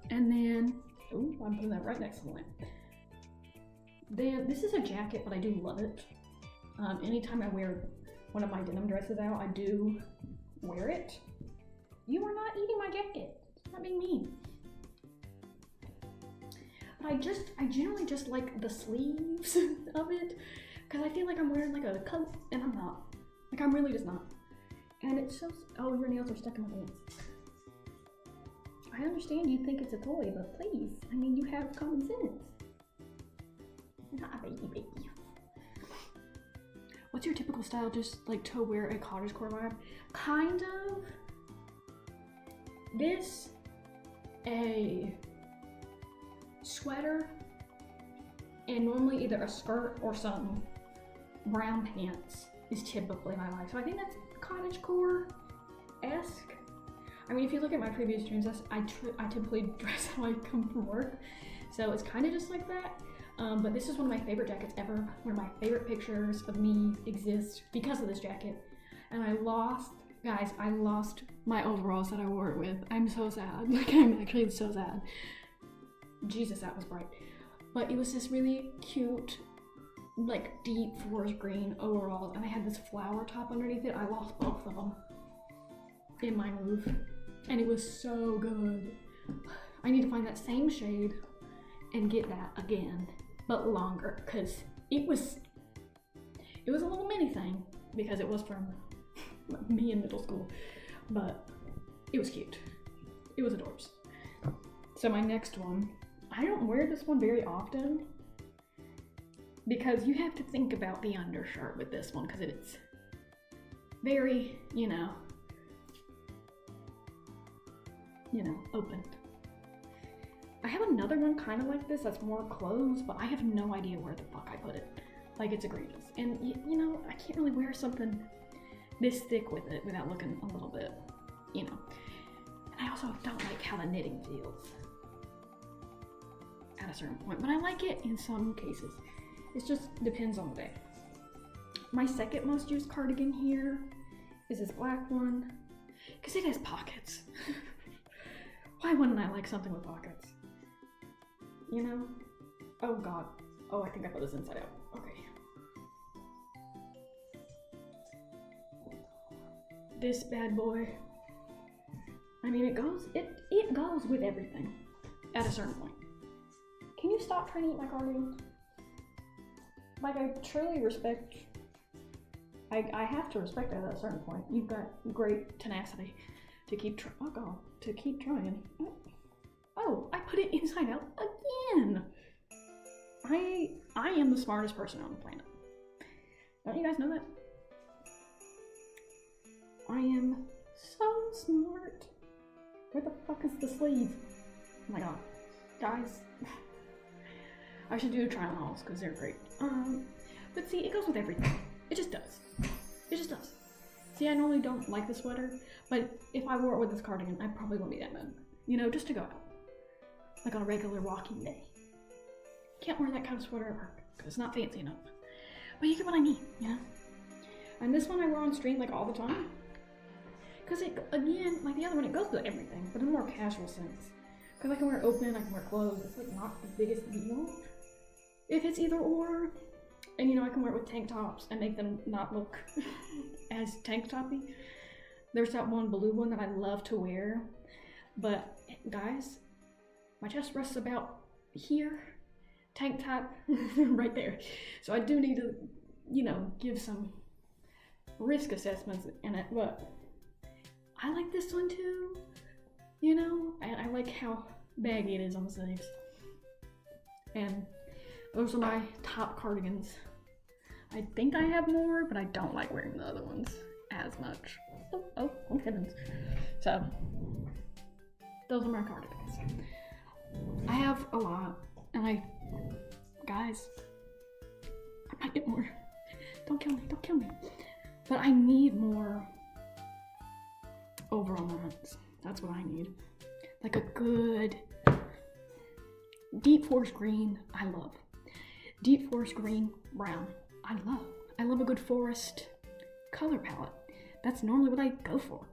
And then, oh, I'm putting that right next to the lamp. Then, this is a jacket, but I do love it. Anytime I wear one of my denim dresses out, I do wear it. You are not eating my jacket. It's not being mean. But I generally just like the sleeves of it, because I feel like I'm wearing like a coat, and I'm not. Like, I'm really just not. And it's just, oh, your nails are stuck in my pants. I understand you think it's a toy, but please, I mean, you have common sense. You're not a baby. What's your typical style, just like to wear a cottagecore vibe? Kind of. This, a sweater, and normally either a skirt or some brown pants is typically my life. So I think that's cottagecore-esque. I mean, if you look at my previous streams, I typically dress how I come from work. So it's kind of just like that. But this is one of my favorite jackets ever. One of my favorite pictures of me exist because of this jacket. And I lost my overalls that I wore it with. I'm so sad. Like, I'm actually so sad. Jesus, that was bright. But it was this really cute, like, deep forest green overalls, and I had this flower top underneath it. I lost both of them in my move, and it was so good. I need to find that same shade and get that again, but longer, because it was a little mini thing, because it was from me in middle school, but it was cute. It was adorbs. So my next one, I don't wear this one very often, because you have to think about the undershirt with this one, because it's very, open. I have another one kind of like this that's more clothes, but I have no idea where the fuck I put it. Like, it's egregious. And, I can't really wear something this thick with it without looking a little bit, And I also don't like how the knitting feels at a certain point, but I like it in some cases. It just depends on the day. My second most used cardigan here is this black one, because it has pockets. Why wouldn't I like something with pockets? Oh god. Oh, I think I put this inside out. Okay. This bad boy. I mean, it goes with everything at a certain point. Can you stop trying to eat my cardigan? Like, I truly respect, I have to respect it at a certain point. You've got great tenacity to keep trying. Oh, I put it inside out again. I am the smartest person on the planet. Don't you guys know that? I am so smart. Where the fuck is the sleeve? Oh my god. Guys. I should do try on hauls because they're great. But see, it goes with everything. It just does. It just does. See, I normally don't like the sweater, but if I wore it with this cardigan, I probably wouldn't be that mad. Just to go out. Like on a regular walking day. Can't wear that kind of sweater at work because it's not fancy enough. But you get what I mean, And this one I wear on stream like all the time. Because it, again, like the other one, it goes with everything, but in a more casual sense. Because I can wear it open, I can wear clothes. It's like not the biggest deal. If it's either or. And I can wear it with tank tops and make them not look as tank toppy. There's that one blue one that I love to wear. But guys, my chest rests about here. Tank top right there. So I do need to, give some risk assessments in it. But I like this one too. I like how baggy it is on the sleeves. And those are my top cardigans. I think I have more, but I don't like wearing the other ones as much. Oh heavens. So, those are my cardigans. I have a lot, and guys, I might get more. Don't kill me. But I need more overall ones. That's what I need. Like a good deep forest green, I love. Deep forest green, brown, I love. I love a good forest color palette. That's normally what I go for.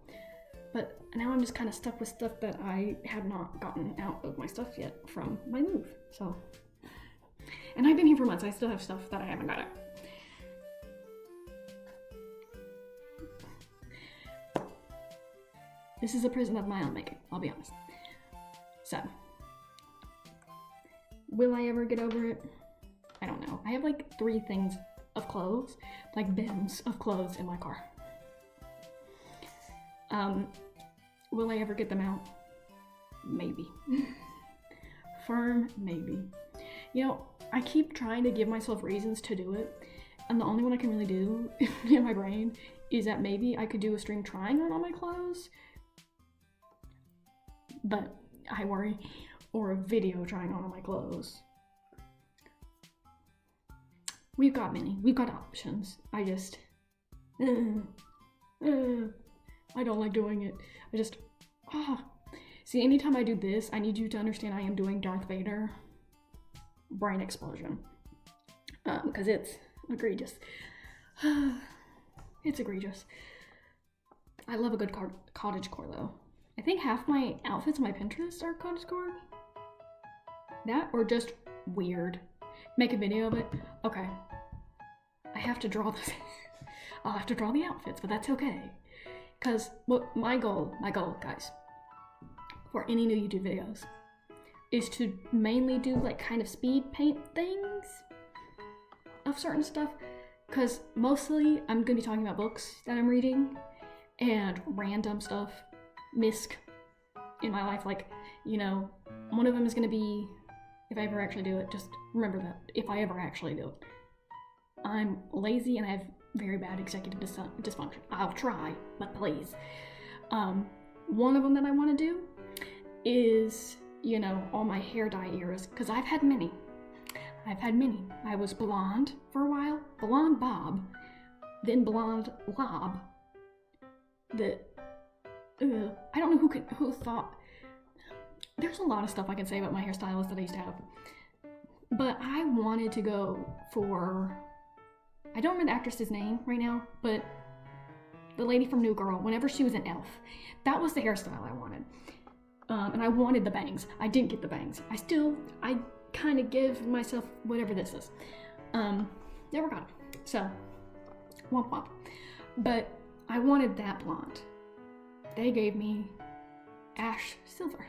But now I'm just kind of stuck with stuff that I have not gotten out of my stuff yet from my move. So, and I've been here for months. I still have stuff that I haven't got out. This is a present of my own making, I'll be honest. So, will I ever get over it? I don't know. I have like 3 things of clothes, like bins of clothes in my car. Will I ever get them out? Maybe. Firm maybe. You know, I keep trying to give myself reasons to do it, and the only one I can really do in my brain is that maybe I could do a stream trying on all my clothes, but I worry, or a video trying on all my clothes. We've got options. I just, I don't like doing it. See, anytime I do this, I need you to understand I am doing Darth Vader brain explosion. Because it's egregious. It's egregious. I love a good cottagecore though. I think half my outfits on my Pinterest are cottagecore. That or just weird. Make a video of it. Okay. I have to draw this. I'll have to draw the outfits, but that's okay. Because my goal, guys, for any new YouTube videos is to mainly do like kind of speed paint things of certain stuff. Because mostly I'm going to be talking about books that I'm reading and random stuff, misc in my life. Like, you know, one of them is going to be, if I ever actually do it, just remember that, if I ever actually do it. I'm lazy and I have very bad executive dysfunction. I'll try, but please. One of them that I want to do is, you know, all my hair dye eras, because I've had many. I was blonde for a while, blonde bob, then blonde lob. I don't know who thought. There's a lot of stuff I can say about my hairstylist that I used to have, but I wanted to go for, I don't remember the actress's name right now, but the lady from New Girl, whenever she was an elf, that was the hairstyle I wanted. And I wanted the bangs. I didn't get the bangs. I kind of give myself whatever this is. Never got it. So, womp womp. But I wanted that blonde. They gave me ash silver.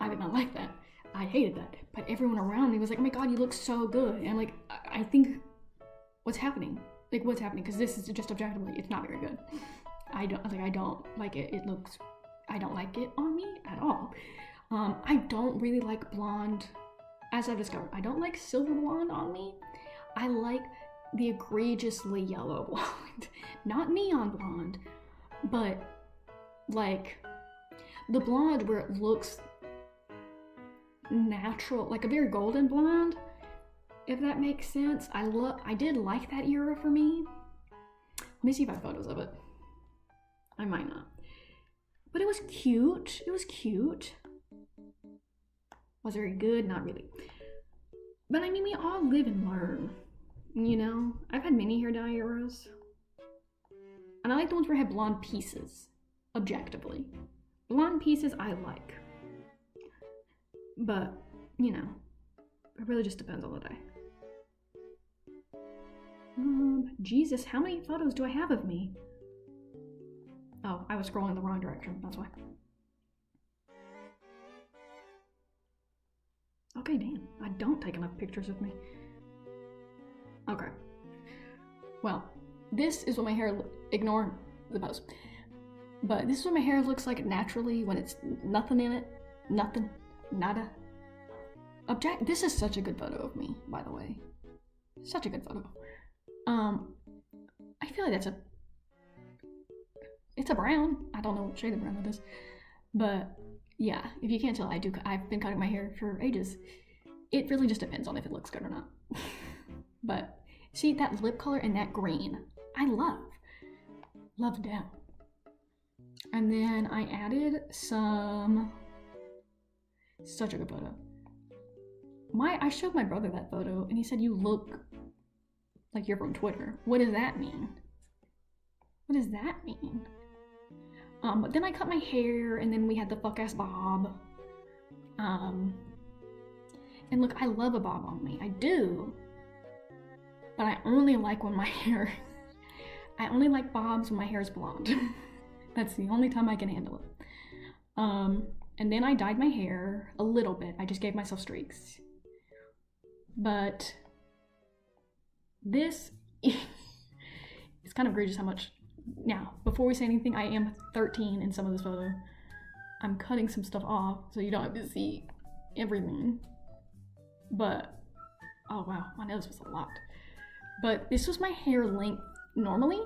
I did not like that. I hated that. But everyone around me was like, oh my god, you look so good. And I'm like, I think, what's happening? Like, what's happening? Because this is just objectively, it's not very good. I don't like it. I don't like it on me at all. I don't really like blonde, as I've discovered. I don't like silver blonde on me. I like the egregiously yellow blonde. Not neon blonde, but like the blonde where it looks natural, like a very golden blonde, if that makes sense. I did like that era for me. Let me see if I have photos of it. I might not. But it was cute. Was very good? Not really. But I mean, we all live and learn, you know? I've had many hair dye eras. And I like the ones where I have blonde pieces, objectively. Blonde pieces I like. But, you know, it really just depends on the day. Jesus, how many photos do I have of me? Oh, I was scrolling the wrong direction, that's why. Okay, damn, I don't take enough pictures of me. Okay. Well, this is what my hair, ignore the pose. But this is what my hair looks like naturally when it's nothing in it. Nothing. Nada. This is such a good photo of me, by the way. Such a good photo. I feel like it's a brown. I don't know what shade of brown it is. But yeah, if you can't tell, I've been cutting my hair for ages. It really just depends on if it looks good or not. But see that lip color and that green, I love down. And then I added such a good photo. I showed my brother that photo and he said, you look Like you're from Twitter. What does that mean? What does that mean? But then I cut my hair, and then we had the fuck-ass bob. And look, I love a bob on me. I do. But I only like when my hair... I only like bobs when my hair is blonde. That's the only time I can handle it. And then I dyed my hair a little bit. I just gave myself streaks. But this it's kind of egregious how much. Now, before we say anything, I am 13 in some of this photo. I'm cutting some stuff off so you don't have to see everything. But, oh wow, my nose was a lot. But this was my hair length normally.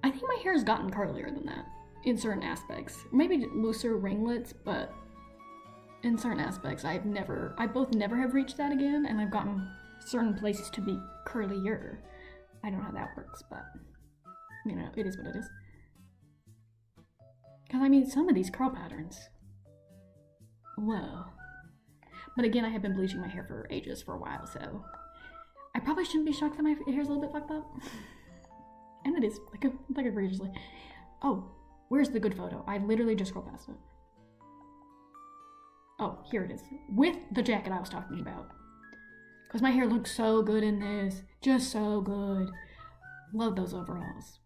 I think my hair has gotten curlier than that in certain aspects. Maybe looser ringlets, but in certain aspects, I both never have reached that again, and I've gotten certain places to be curlier. I don't know how that works, but you know, it is what it is. Because I mean, some of these curl patterns, whoa. But again, I have been bleaching my hair for ages, for a while, so I probably shouldn't be shocked that my hair's a little bit fucked up. And it is, like egregiously. Oh, where's the good photo? I literally just scrolled past it. Oh, here it is. With the jacket I was talking about. Because my hair looks so good in this. Just so good. Love those overalls.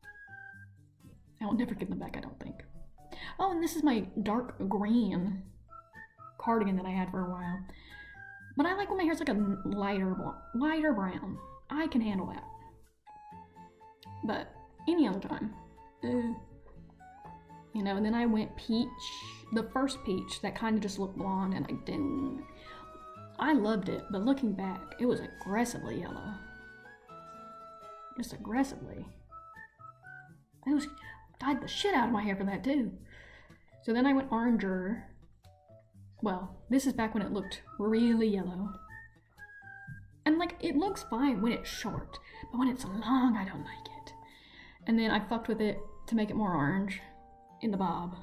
I will never get them back, I don't think. Oh, and this is my dark green cardigan that I had for a while. But I like when my hair's like a lighter brown. I can handle that. But any other time, you know, and then I went peach, the first peach that kind of just looked blonde, and I loved it, but looking back, it was aggressively yellow. Just aggressively. I dyed the shit out of my hair for that too. So then I went oranger. Well, this is back when it looked really yellow. And like, it looks fine when it's short, but when it's long, I don't like it. And then I fucked with it to make it more orange in the bob.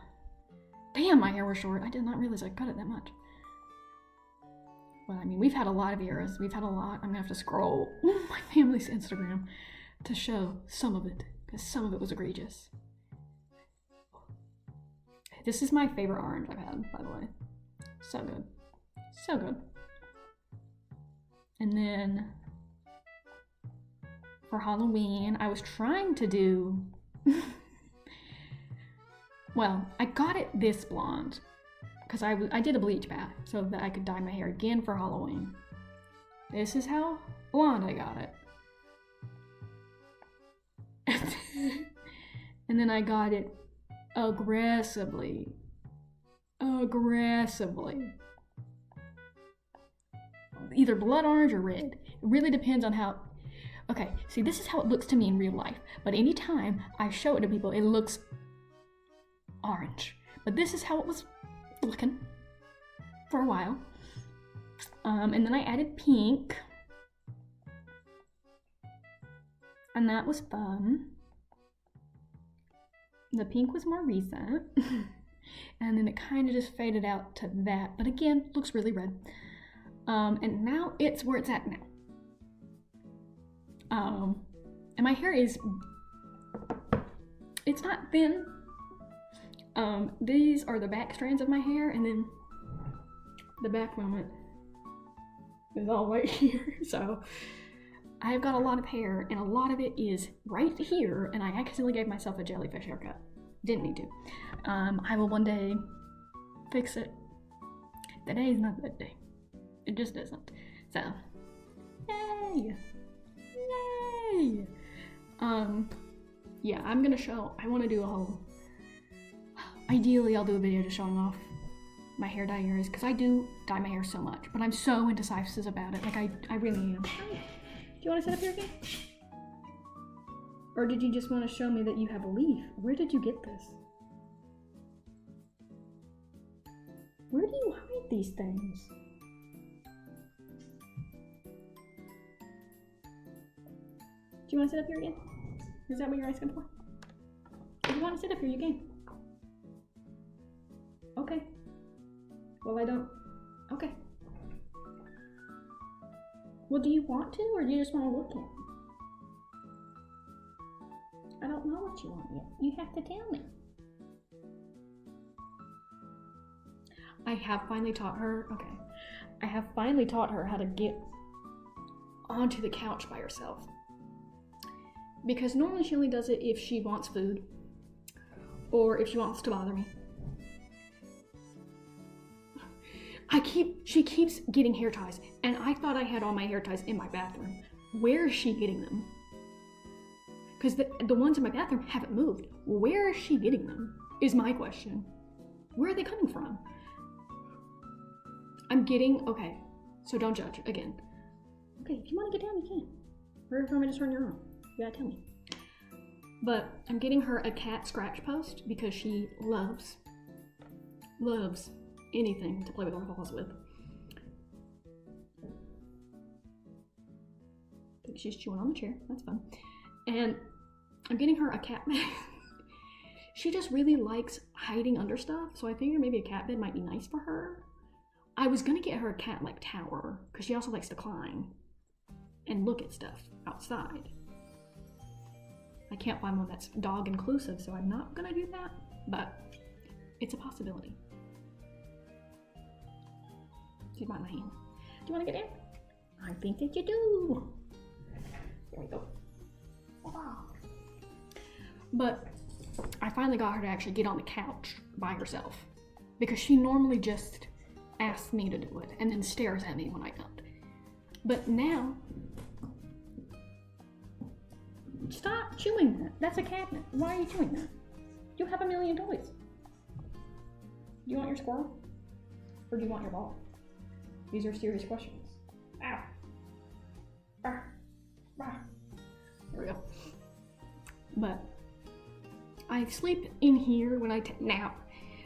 Damn, my hair was short. I did not realize I cut it that much. Well, I mean, we've had a lot of eras. We've had a lot. I'm gonna have to scroll my family's Instagram to show some of it, because some of it was egregious. This is my favorite orange I've had, by the way. So good. So good. And then for Halloween, I was trying to do... Well, I got it this blonde because I did a bleach bath so that I could dye my hair again for Halloween. This is how blonde I got it. And then I got it aggressively. Either blood orange or red. It really depends on how... Okay, see, this is how it looks to me in real life. But anytime I show it to people, it looks orange. But this is how it was looking for a while. And then I added pink. And that was fun. The pink was more recent. And then it kind of just faded out to that. But again, looks really red. And now it's where it's at now. And my hair is... It's not thin. These are the back strands of my hair, and then the back moment is all right here. So I've got a lot of hair, and a lot of it is right here, and I accidentally gave myself a jellyfish haircut. Didn't need to. I will one day fix it. Today is not that day. It just isn't. So, yay! Yay! Yeah, I'm gonna show, I want to do a whole, ideally I'll do a video just showing off my hair dye eras, because I do dye my hair so much, but I'm so indecisive about it, like I really am. Do you want to sit up here again? Or did you just want to show me that you have a leaf? Where did you get this? Where do you hide these things? Do you want to sit up here again? Is that what you're asking for? If you want to sit up here, you can. Okay. Well, I don't. Okay. Well, do you want to, or do you just want to look at me? I don't know what you want yet. You have to tell me. I have finally taught her, I have finally taught her how to get onto the couch by herself. Because normally she only does it if she wants food or if she wants to bother me. She keeps getting hair ties, and I thought I had all my hair ties in my bathroom. Where is she getting them? Because the ones in my bathroom haven't moved. Where is she getting them? Is my question. Where are they coming from? Okay, so don't judge, again. Okay, if you want to get down, you can. Or if you want me to turn your own, you gotta tell me. But I'm getting her a cat scratch post because she loves anything to play with her paws with. I think she's chewing on the chair, that's fun. And I'm getting her a cat bed. She just really likes hiding under stuff, so I figured maybe a cat bed might be nice for her. I was gonna get her a cat like tower, because she also likes to climb and look at stuff outside. I can't find one that's dog inclusive, so I'm not gonna do that, but it's a possibility. She's by my hand. Do you wanna get in? I think that you do. There we go. Wow. But I finally got her to actually get on the couch by herself, because she normally just asks me to do it and then stares at me when I don't. But now, stop chewing that. That's a cabinet. Why are you chewing that? You have a million toys. Do you want your squirrel? Or do you want your ball? These are serious questions. Ow. Ah. Ah. There we go. But I sleep in here when I nap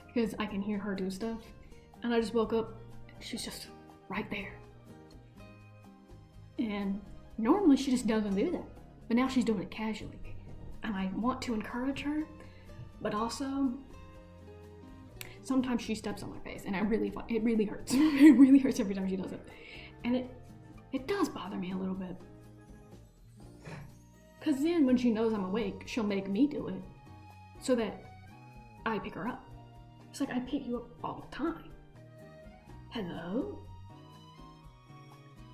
because I can hear her do stuff. And I just woke up, she's just right there. And normally she just doesn't do that. But now she's doing it casually. And I want to encourage her, but also sometimes she steps on my face and it really hurts. It really hurts every time she does it. And it does bother me a little bit. Cause then when she knows I'm awake, she'll make me do it so that I pick her up. It's like I pick you up all the time. Hello?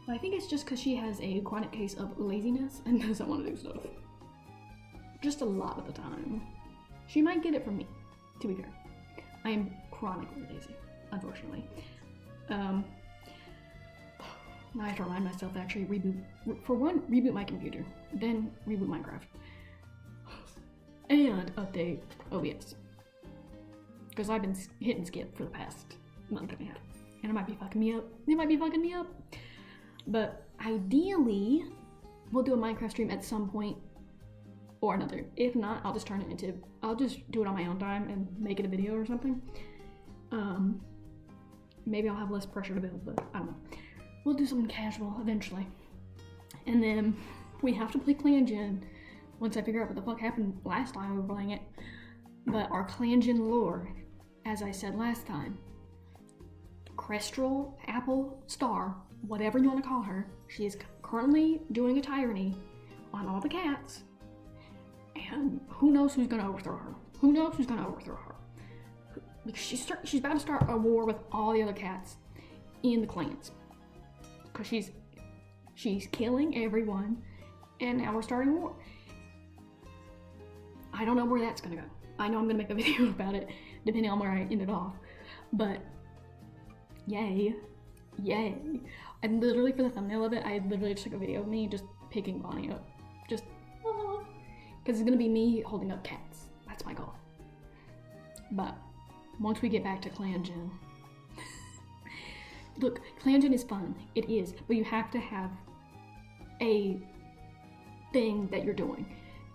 But I think it's just because she has a chronic case of laziness and doesn't want to do stuff. Just a lot of the time. She might get it from me, to be fair. I am chronically lazy, unfortunately. Now I have to remind myself to actually reboot my computer, then reboot Minecraft. And update OBS. Because I've been hitting skip for the past month and a half. And it might be fucking me up. It might be fucking me up. But ideally, we'll do a Minecraft stream at some point or another. If not, I'll just do it on my own time and make it a video or something. Maybe I'll have less pressure to build, but I don't know. We'll do something casual eventually. And then we have to play ClanGen once I figure out what the fuck happened last time we were playing it. But our ClanGen lore, as I said last time, Crestral Apple Star, whatever you want to call her, she is currently doing a tyranny on all the cats, and who knows who's gonna overthrow her? Who knows who's gonna overthrow her? Because she's about to start a war with all the other cats in the clans, because she's killing everyone, and now we're starting a war. I don't know where that's gonna go. I know I'm gonna make a video about it, depending on where I end it off, but yay. And literally for the thumbnail of it, I literally just took a video of me just picking Bonnie up. Just, because it's gonna be me holding up cats. That's my goal. But once we get back to ClanGen, look, ClanGen is fun. It is, but you have to have a thing that you're doing.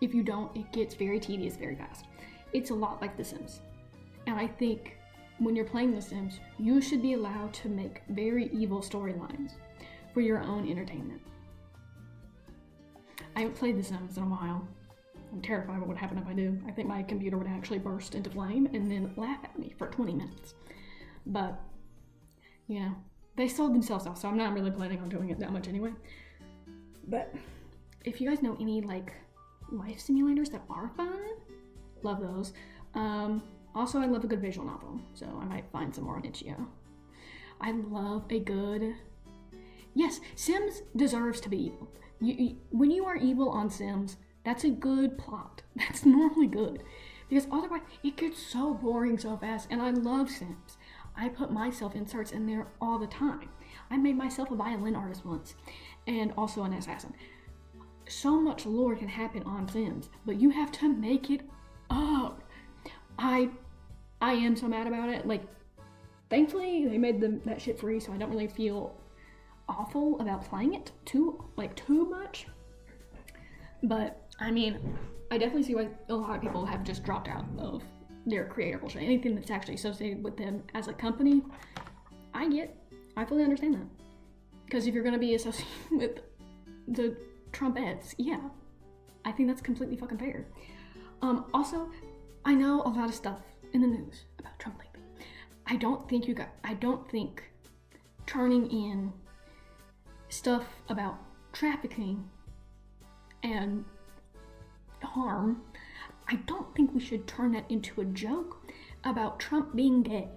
If you don't, it gets very tedious very fast. It's a lot like The Sims. And I think when you're playing The Sims, you should be allowed to make very evil storylines for your own entertainment. I haven't played The Sims in a while. I'm terrified of what would happen if I do. I think my computer would actually burst into flame and then laugh at me for 20 minutes. But, you know, they sold themselves off, so I'm not really planning on doing it that much anyway. But if you guys know any like life simulators that are fun, love those. Also, I love a good visual novel, so I might find some more on itch.io. I love a good... Yes, Sims deserves to be evil. When you are evil on Sims, that's a good plot. That's normally good. Because otherwise, it gets so boring so fast, and I love Sims. I put my self-inserts in there all the time. I made myself a violin artist once, and also an assassin. So much lore can happen on Sims, but you have to make it up. I am so mad about it. Like, thankfully, they made that shit free, so I don't really feel awful about playing it too much. But, I mean, I definitely see why a lot of people have just dropped out of their creator bullshit. Anything that's actually associated with them as a company, I fully understand that. Because if you're going to be associated with the Trumpettes, yeah, I think that's completely fucking fair. Also, I know a lot of stuff in the news about Trump lately. I don't think turning in stuff about trafficking and harm, I don't think we should turn that into a joke about Trump being gay.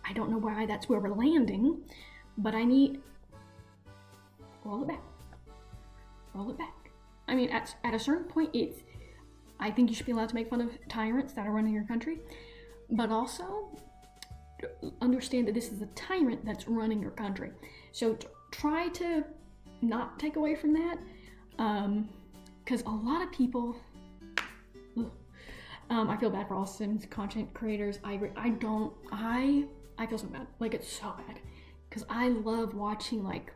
I don't know why that's where we're landing, but I need... Roll it back. I mean, at a certain point, I think you should be allowed to make fun of tyrants that are running your country, but also understand that this is a tyrant that's running your country. So try to not take away from that, because a lot of people... I feel bad for all Sims content creators. I agree. I feel so bad. Like, it's so bad. Because I love watching, like,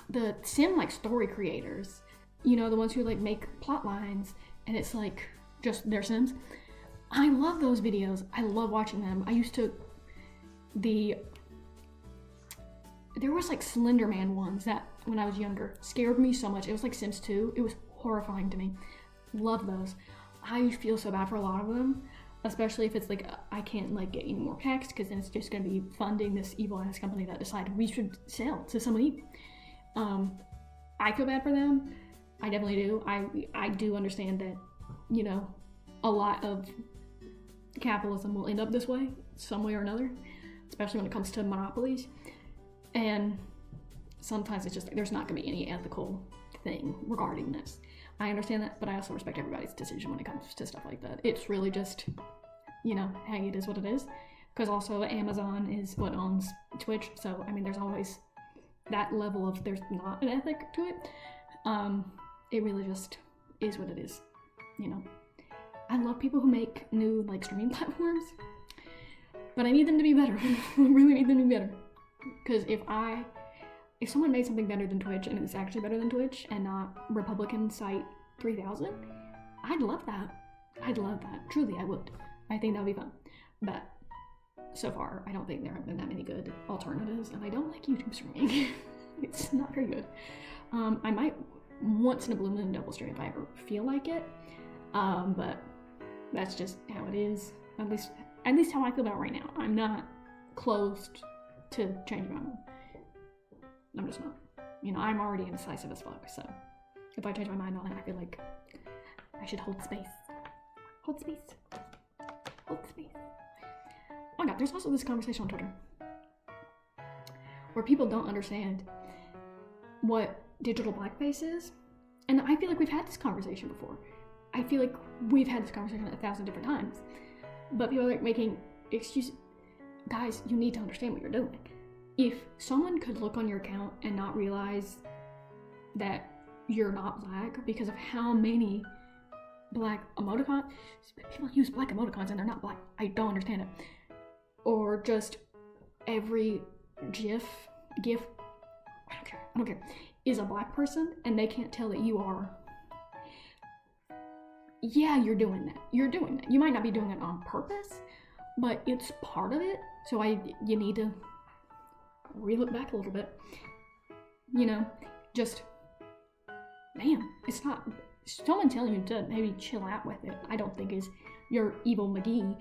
the Sim, like, story creators. You know, the ones who, like, make plot lines, and it's, like, just their Sims. I love those videos. I love watching them. There was, like, Slender Man ones that, when I was younger, scared me so much. It was like Sims 2. It was horrifying to me. Love those. I feel so bad for a lot of them, especially if it's like, I can't like get any more packs, because then it's just going to be funding this evil ass company that decided we should sell to somebody. I feel bad for them. I definitely do. I do understand that, you know, a lot of capitalism will end up this way, some way or another, especially when it comes to monopolies. And sometimes it's just, there's not going to be any ethical thing regarding this. I understand that, but I also respect everybody's decision when it comes to stuff like that. It's really just, you know, hey, it is what it is. Because also Amazon is what owns Twitch, so I mean, there's always that level of there's not an ethic to it. It really just is what it is, you know. I love people who make new like streaming platforms, but I need them to be better. I really need them to be better. Because if someone made something better than Twitch, and it's actually better than Twitch, and not Republican Site 3000, I'd love that. I'd love that. Truly, I would. I think that would be fun. But so far, I don't think there have been that many good alternatives, and I don't like YouTube streaming. It's not very good. I might once in a blue moon double stream if I ever feel like it, but that's just how it is. At least how I feel about it right now. I'm not closed to changing my mind. I'm just not. You know, I'm already indecisive as fuck, so if I change my mind on it, I feel like I should hold space. Hold space. Hold space. Oh my god, there's also this conversation on Twitter where people don't understand what digital blackface is. And I feel like we've had this conversation before. I feel like we've had this conversation 1,000 different times. But people are like making excuses. Guys, you need to understand what you're doing. If someone could look on your account and not realize that you're not black because of how many black emoticons, people use black emoticons and they're not black. I don't understand it. Or just every GIF, I don't care, is a black person and they can't tell that you are. Yeah, you're doing that. You might not be doing it on purpose, but it's part of it. So you need to re-look back a little bit. You know, just, damn, it's not, someone telling you to maybe chill out with it, I don't think is your evil McGee.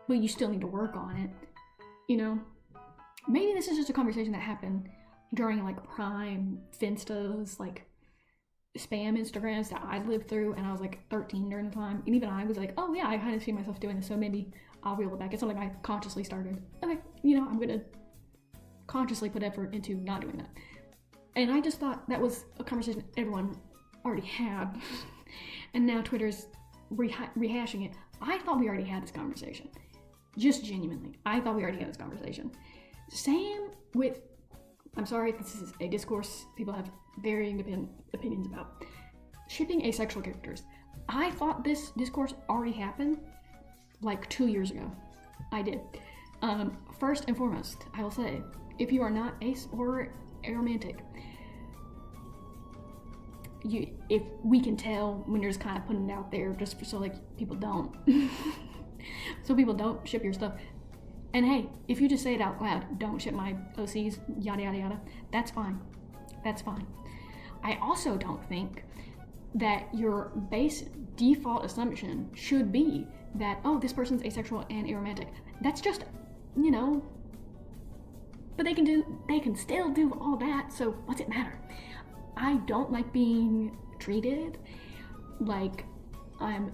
but you still need to work on it, you know? Maybe this is just a conversation that happened during like prime Finstas, like spam Instagrams that I lived through, and I was like 13 during the time, and even I was like, oh yeah, I kind of see myself doing this, so maybe I'll reel it back. It's something I consciously started. Okay, I'm gonna consciously put effort into not doing that. And I just thought that was a conversation everyone already had, and now Twitter's rehashing it. I thought we already had this conversation. Just genuinely, I thought we already had this conversation. Same with, I'm sorry if this is a discourse people have varying opinions about, shipping asexual characters. I thought this discourse already happened like 2 years ago. I did. First and foremost, I will say, if you are not ace or aromantic, if we can tell when you're just kind of putting it out there just so like people don't so people don't ship your stuff. And hey, if you just say it out loud, don't ship my OCs, yada yada yada, that's fine. I also don't think that your base default assumption should be that, oh, this person's asexual and aromantic. That's just, but they can still do all that, so what's it matter? I don't like being treated like I'm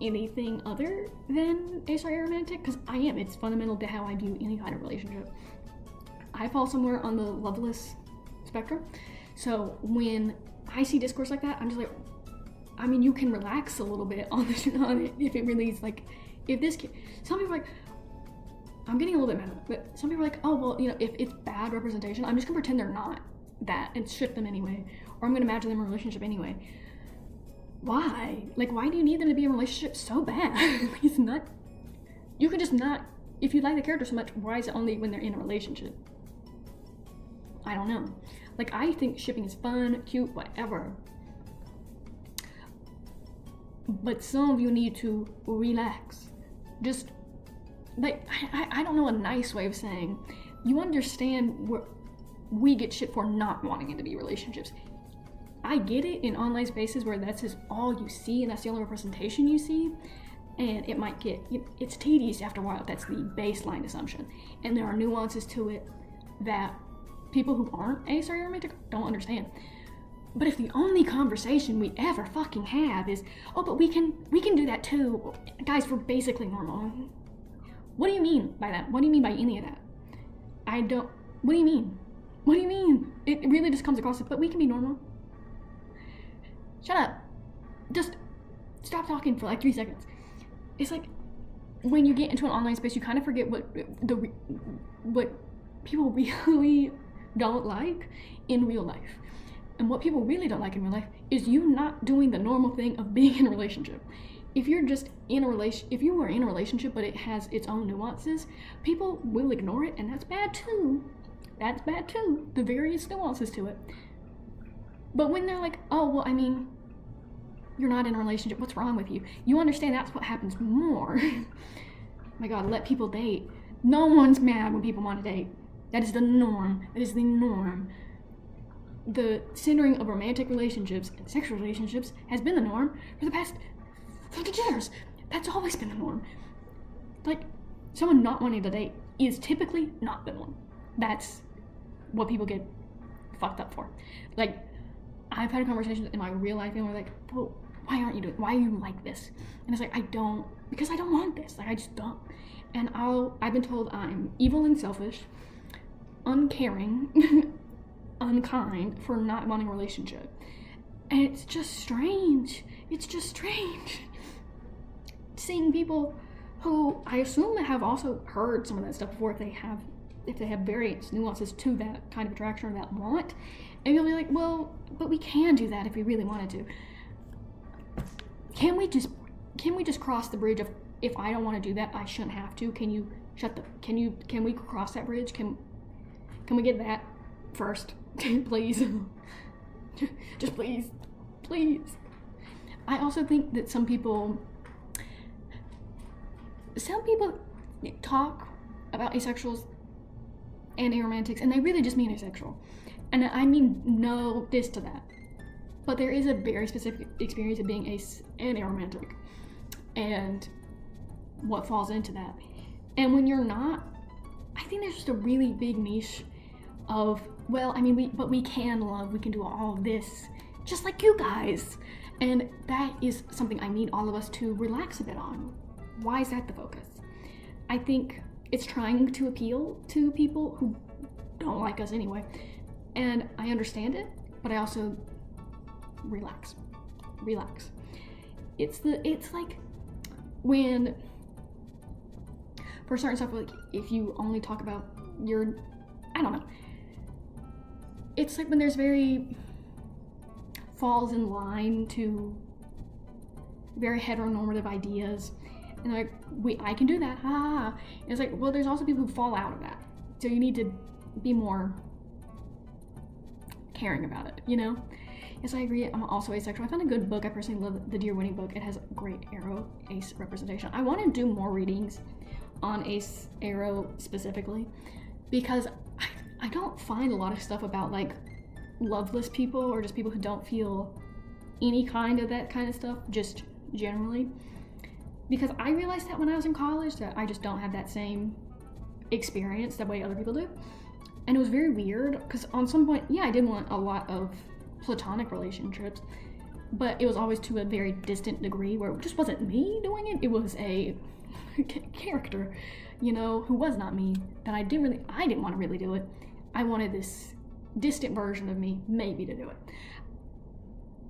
anything other than ace or aromantic, because I am. It's fundamental to how I view any kind of relationship. I fall somewhere on the loveless spectrum, so when I see discourse like that, I'm just like, I mean, you can relax a little bit on it if it really is like, if this kid, some people are like, I'm getting a little bit mad at it, but some people are like, oh, well, if it's bad representation, I'm just gonna pretend they're not that and ship them anyway, or I'm gonna imagine them in a relationship anyway. Why? Like, why do you need them to be in a relationship so bad? It's not, you could just not, if you like the character so much, why is it only when they're in a relationship? I don't know. Like, I think shipping is fun, cute, whatever. But some of you need to relax. Just, like, I don't know a nice way of saying, you understand where we get shit for not wanting it to be relationships. I get it in online spaces where that's just all you see and that's the only representation you see, and it might get, it's tedious after a while. That's the baseline assumption, and there are nuances to it that people who aren't ace or aromantic don't understand. But if the only conversation we ever fucking have is, oh, but we can do that too, guys, we're basically normal. What do you mean by that? What do you mean by any of that? What do you mean? What do you mean? It really just comes across as, but we can be normal. Shut up. Just stop talking for like 3 seconds. It's like, when you get into an online space, you kind of forget what people really don't like in real life. And what people really don't like in real life is you not doing the normal thing of being in a relationship. If you're just in a if you are in a relationship but it has its own nuances, people will ignore it, and that's bad too. That's bad too, the various nuances to it. But when they're like, oh, well, I mean, you're not in a relationship, what's wrong with you? You understand that's what happens more. My God, let people date. No one's mad when people want to date. That is the norm. That is the norm. The centering of romantic relationships and sexual relationships has been the norm for the past 50 years. That's always been the norm. Like, someone not wanting to date is typically not the norm. That's what people get fucked up for. Like, I've had conversations in my real life and we're like, well, why are you like this? And it's like, because I don't want this. Like, I just don't. And I've been told I'm evil and selfish, uncaring, unkind for not wanting a relationship. And it's just strange. It's just strange. Seeing people who I assume have also heard some of that stuff before, if they have various nuances to that kind of attraction or that want, and you'll be like, well, but we can do that if we really wanted to. Can we just cross the bridge of, if I don't want to do that, I shouldn't have to? Can we cross that bridge? Can we get that first? Please. Just please. I also think that some people talk about asexuals and aromantics, and they really just mean asexual. And I mean no diss to that. But there is a very specific experience of being ace and aromantic. And what falls into that. And when you're not, I think there's just a really big niche of, well, I mean, we can love, we can do all of this, just like you guys. And that is something I need all of us to relax a bit on. Why is that the focus? I think it's trying to appeal to people who don't like us anyway. And I understand it, but I also relax. It's like when, for certain stuff, like if you only talk about your, I don't know. It's like when there's very falls in line to very heteronormative ideas, and like I can do that, ha ha ha. It's like, well, there's also people who fall out of that, so you need to be more caring about it, you know? Yes, I agree. I'm also asexual. I found a good book. I personally love the Dear Winnie book. It has great ace representation. I want to do more readings on ace aro specifically, because I don't find a lot of stuff about like loveless people or just people who don't feel any kind of that kind of stuff, just generally. Because I realized that when I was in college that I just don't have that same experience the way other people do. And it was very weird because on some point, yeah, I did want a lot of platonic relationships, but it was always to a very distant degree where it just wasn't me doing it. It was a character, you know, who was not me, that I didn't want to really do it. I wanted this distant version of me maybe to do it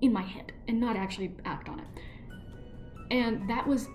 in my head and not actually act on it. And that was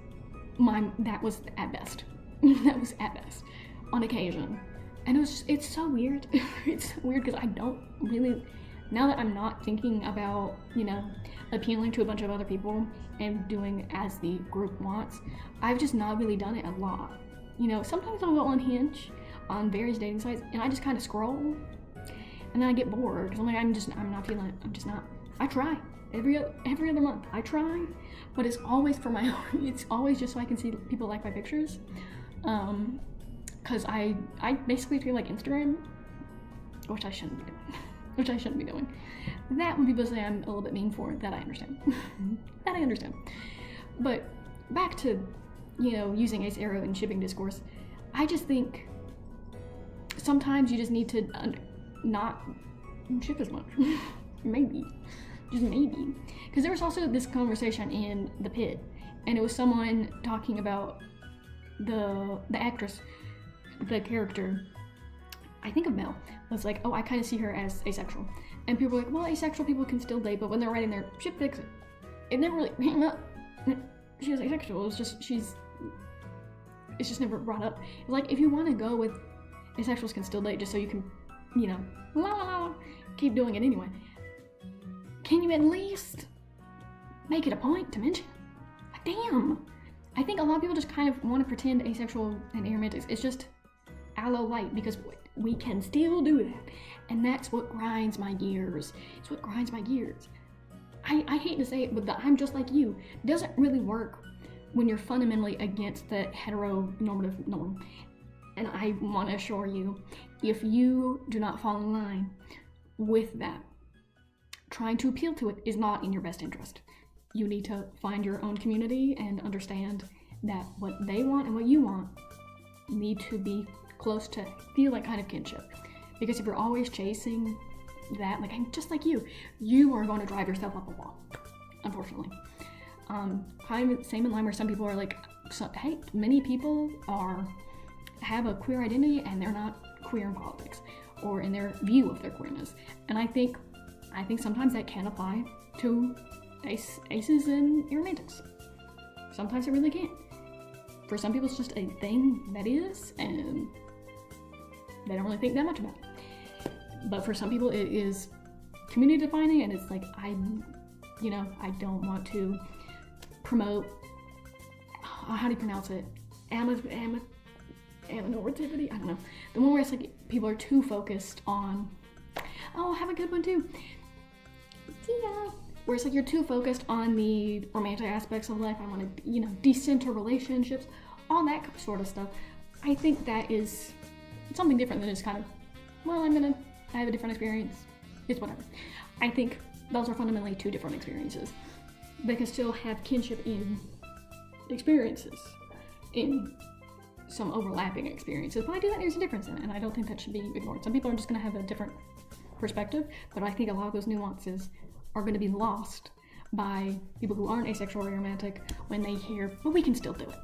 at best. That was at best on occasion. And it's so weird. It's weird because I don't really, now that I'm not thinking about, you know, appealing to a bunch of other people and doing as the group wants, I've just not really done it a lot. You know, sometimes I'll go on Hinge, on various dating sites, and I just kind of scroll, and then I get bored because I'm like, I'm not feeling it. I'm just not. I try every other month. I try, but it's always for my own. It's always just so I can see people like my pictures. Because I basically feel like Instagram, which I shouldn't be doing. That when people say I'm a little bit mean for it, that I understand. That I understand. But back to, you know, using ace aro in shipping discourse, I just think sometimes you just need to not ship as much. Maybe. Just maybe. Because there was also this conversation in The Pit, and it was someone talking about the actress, the character, I think of Mel, was like, oh, I kind of see her as asexual. And people were like, well, asexual people can still date, but when they're writing their ship fics, it never really came up. She was asexual. It's just never brought up. It's like, if you want to go with asexuals can still date just so you can, you know, keep doing it anyway, can you at least make it a point to mention? Like, damn. I think a lot of people just kind of want to pretend asexual and aromantics. It's just aloe light because we can still do that. And that's what grinds my gears. It's what grinds my gears. I hate to say it, but the I'm just like you doesn't really work when you're fundamentally against the heteronormative norm. And I want to assure you, if you do not fall in line with that, trying to appeal to it is not in your best interest. You need to find your own community and understand that what they want and what you want need to be close to feel like kind of kinship. Because if you're always chasing that, like, I'm just like you are going to drive yourself up a wall, unfortunately. Kind of same in line where some people are like, hey, many people have a queer identity and they're not queer in politics or in their view of their queerness. And I think sometimes that can apply to aces and aromantics. Sometimes it really can. For some people, it's just a thing that is, and they don't really think that much about it. But for some people, it is community defining, and it's like, I don't want to promote, how do you pronounce it? Ammonormativity? I don't know. The one where it's like people are too focused on, oh, have a good one too. See ya. Where it's like you're too focused on the romantic aspects of life. I want to, decenter relationships, all that sort of stuff. I think that is something different than just kind of, well, I have a different experience. It's whatever. I think those are fundamentally two different experiences. They can still have kinship in experiences. in some overlapping experiences, but I do think there's a difference in it, and I don't think that should be ignored. Some people are just going to have a different perspective, but I think a lot of those nuances are going to be lost by people who aren't asexual or romantic when they hear, but we can still do it.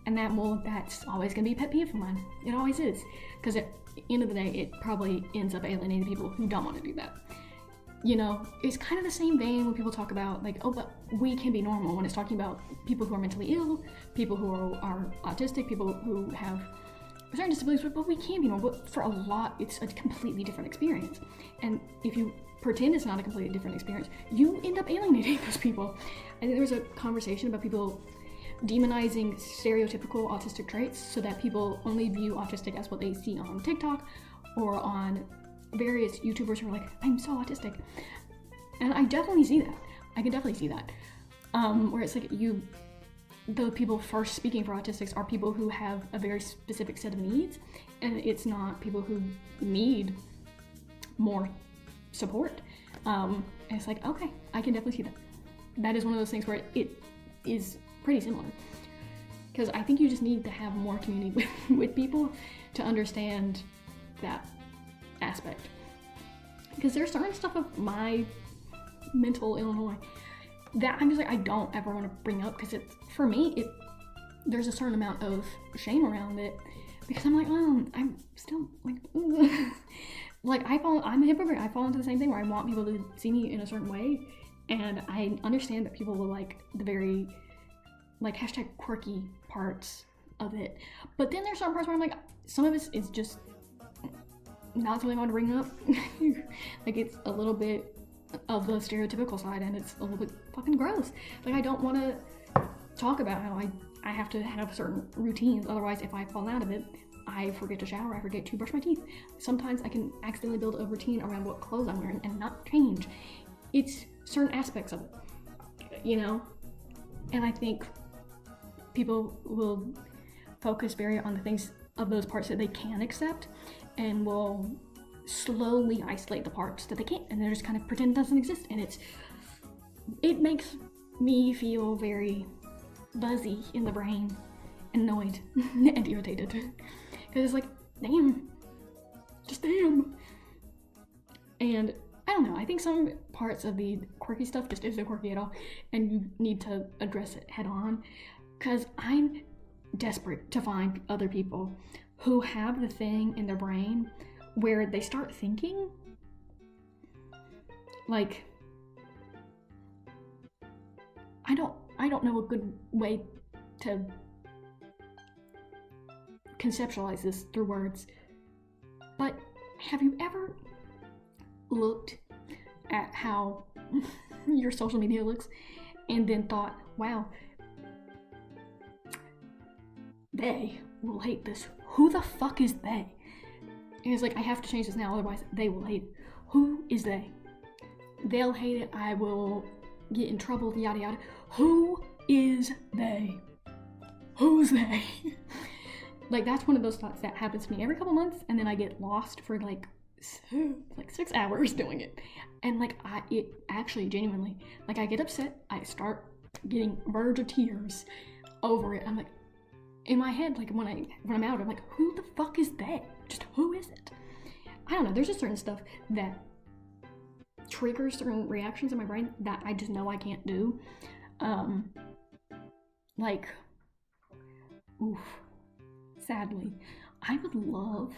And that's always going to be a pet peeve of mine. It always is. Because at the end of the day, it probably ends up alienating people who don't want to do that. You know, it's kind of the same vein when people talk about, like, oh, but we can be normal, when it's talking about people who are mentally ill, people who are autistic, people who have certain disabilities, but we can be normal. But for a lot, it's a completely different experience. And if you pretend it's not a completely different experience, you end up alienating those people. I think there was a conversation about people demonizing stereotypical autistic traits so that people only view autistic as what they see on TikTok or on various YouTubers who are like, I'm so autistic. And I definitely see that. I can definitely see that. Where it's like the people first speaking for autistics are people who have a very specific set of needs, and it's not people who need more support. And it's like, okay, I can definitely see that. That is one of those things where it is pretty similar, because I think you just need to have more community with people to understand that aspect. Because there's certain stuff of my mental Illinois that I'm just like, I don't ever want to bring up, because for me there's a certain amount of shame around it, because I'm like, oh, I'm still like like I'm a hypocrite. I fall into the same thing where I want people to see me in a certain way, and I understand that people will like the very like hashtag quirky parts of it, but then there's certain parts where I'm like, some of it is just not something I want to bring up. Like, it's a little bit of the stereotypical side, and it's a little bit fucking gross. Like, I don't want to talk about how I have to have certain routines, otherwise if I fall out of it, I forget to shower, I forget to brush my teeth. Sometimes I can accidentally build a routine around what clothes I'm wearing and not change. It's certain aspects of it, you know? And I think people will focus very on the things of those parts that they can accept, and will slowly isolate the parts that they can't, and they just kind of pretend it doesn't exist. And it makes me feel very buzzy in the brain, annoyed and irritated, because it's like, damn, just damn. And I don't know, I think some parts of the quirky stuff just isn't quirky at all, and you need to address it head on, because I'm desperate to find other people who have the thing in their brain where they start thinking like, I don't know a good way to conceptualize this through words, but have you ever looked at how your social media looks and then thought, wow, they will hate this. Who the fuck is they? And it's like, I have to change this now, otherwise they will hate it. Who is they? They'll hate it, I will get in trouble, yada yada. Who is they? Who's they? Like, that's one of those thoughts that happens to me every couple months, and then I get lost for like 6 hours doing it. And like, it actually genuinely, like, I get upset, I start getting verge of tears over it. I'm like, in my head, like, when I'm out, I'm like, who the fuck is they? Just who is it? I don't know, there's just certain stuff that triggers certain reactions in my brain that I just know I can't do. Like, oof, sadly, I would love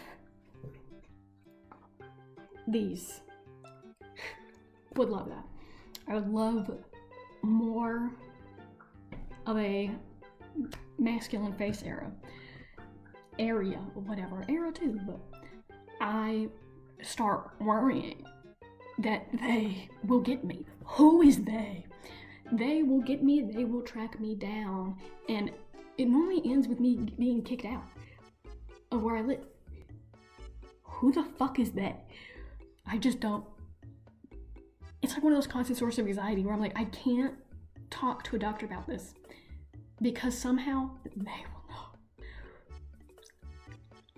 these. Would love that. I would love more of a masculine face area, whatever, era too, but I start worrying that they will get me. Who is they? They will get me, they will track me down, and it normally ends with me being kicked out of where I live. Who the fuck is they? I just don't. It's like one of those constant sources of anxiety where I'm like, I can't talk to a doctor about this, because somehow they will know.